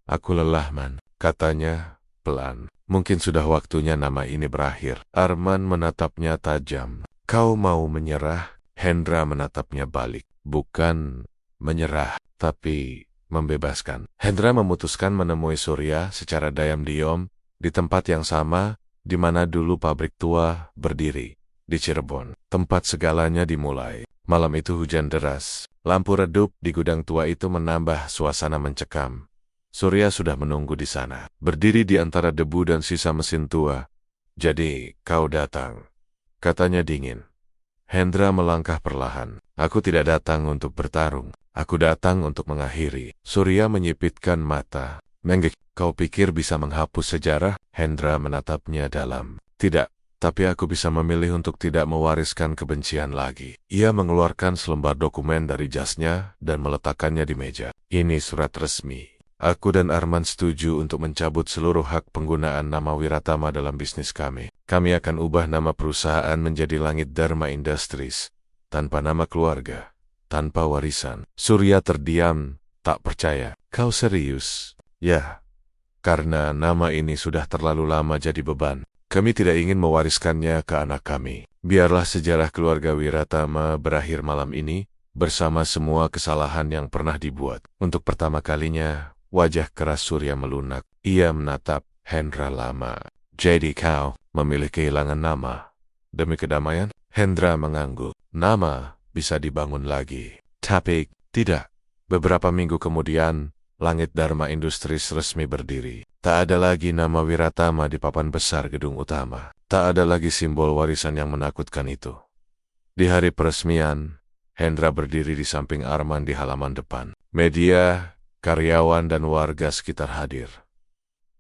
A: Aku lelah, Man, katanya pelan. Mungkin sudah waktunya nama ini berakhir. Arman menatapnya tajam. Kau mau menyerah? Hendra menatapnya balik. Bukan menyerah, tapi membebaskan. Hendra memutuskan menemui Surya secara diam-diam di tempat yang sama di mana dulu pabrik tua berdiri, di Cirebon. Tempat segalanya dimulai. Malam itu hujan deras. Lampu redup di gudang tua itu menambah suasana mencekam. Surya sudah menunggu di sana, berdiri di antara debu dan sisa mesin tua. Jadi, kau datang, katanya dingin. Hendra melangkah perlahan. Aku tidak datang untuk bertarung. Aku datang untuk mengakhiri. Surya menyipitkan mata. Menggek, kau pikir bisa menghapus sejarah? Hendra menatapnya dalam. Tidak, tapi aku bisa memilih untuk tidak mewariskan kebencian lagi. Ia mengeluarkan selembar dokumen dari jasnya dan meletakkannya di meja. Ini surat resmi. Aku dan Arman setuju untuk mencabut seluruh hak penggunaan nama Wiratama dalam bisnis kami. Kami akan ubah nama perusahaan menjadi Langit Dharma Industries, tanpa nama keluarga, tanpa warisan. Surya terdiam, tak percaya. Kau serius? Ya, karena nama ini sudah terlalu lama jadi beban. Kami tidak ingin mewariskannya ke anak kami. Biarlah sejarah keluarga Wiratama berakhir malam ini, bersama semua kesalahan yang pernah dibuat. Untuk pertama kalinya, wajah keras Surya melunak. Ia menatap Hendra lama. Jadi kau memilih kehilangan nama demi kedamaian? Hendra mengangguk. Nama bisa dibangun lagi. Tapi tidak. Beberapa minggu kemudian, Langit Dharma Industries resmi berdiri. Tak ada lagi nama Wiratama di papan besar gedung utama. Tak ada lagi simbol warisan yang menakutkan itu. Di hari peresmian, Hendra berdiri di samping Arman di halaman depan. Media, karyawan dan warga sekitar hadir.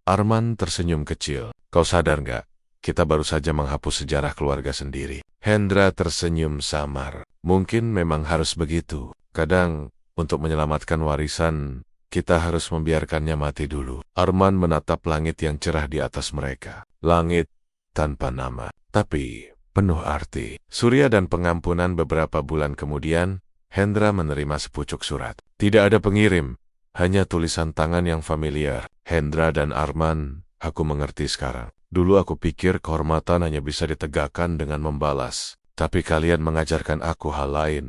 A: Arman tersenyum kecil. Kau sadar nggak? Kita baru saja menghapus sejarah keluarga sendiri. Hendra tersenyum samar. Mungkin memang harus begitu. Kadang, untuk menyelamatkan warisan, kita harus membiarkannya mati dulu. Arman menatap langit yang cerah di atas mereka. Langit tanpa nama, tapi penuh arti. Surya dan pengampunan. Beberapa bulan kemudian, Hendra menerima sepucuk surat. Tidak ada pengirim. Hanya tulisan tangan yang familiar. Hendra dan Arman, aku mengerti sekarang. Dulu aku pikir kehormatan hanya bisa ditegakkan dengan membalas. Tapi kalian mengajarkan aku hal lain.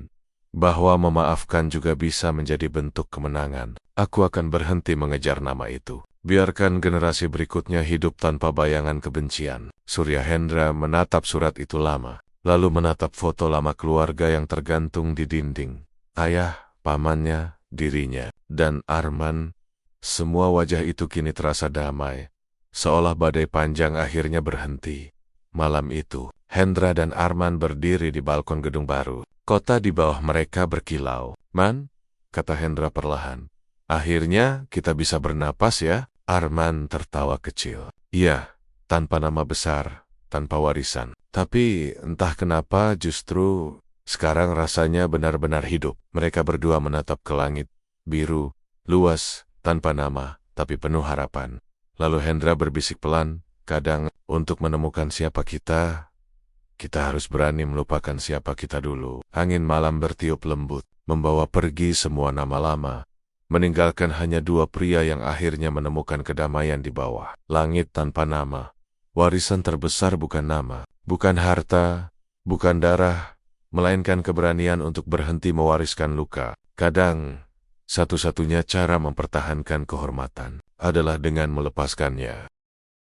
A: Bahwa memaafkan juga bisa menjadi bentuk kemenangan. Aku akan berhenti mengejar nama itu. Biarkan generasi berikutnya hidup tanpa bayangan kebencian. Surya Hendra menatap surat itu lama. Lalu menatap foto lama keluarga yang tergantung di dinding. Ayah, pamannya, dirinya, dan Arman. Semua wajah itu kini terasa damai. Seolah badai panjang akhirnya berhenti. Malam itu, Hendra dan Arman berdiri di balkon gedung baru. Kota di bawah mereka berkilau. Man, kata Hendra perlahan. Akhirnya kita bisa bernapas ya? Arman tertawa kecil. Iya, tanpa nama besar, tanpa warisan. Tapi entah kenapa justru sekarang rasanya benar-benar hidup. Mereka berdua menatap ke langit, biru, luas, tanpa nama, tapi penuh harapan. Lalu Hendra berbisik pelan, kadang untuk menemukan siapa kita harus berani melupakan siapa kita dulu. Angin malam bertiup lembut, membawa pergi semua nama lama, meninggalkan hanya dua pria yang akhirnya menemukan kedamaian di bawah. Langit tanpa nama. Warisan terbesar bukan nama, bukan harta, bukan darah, melainkan keberanian untuk berhenti mewariskan luka. Kadang, satu-satunya cara mempertahankan kehormatan adalah dengan melepaskannya.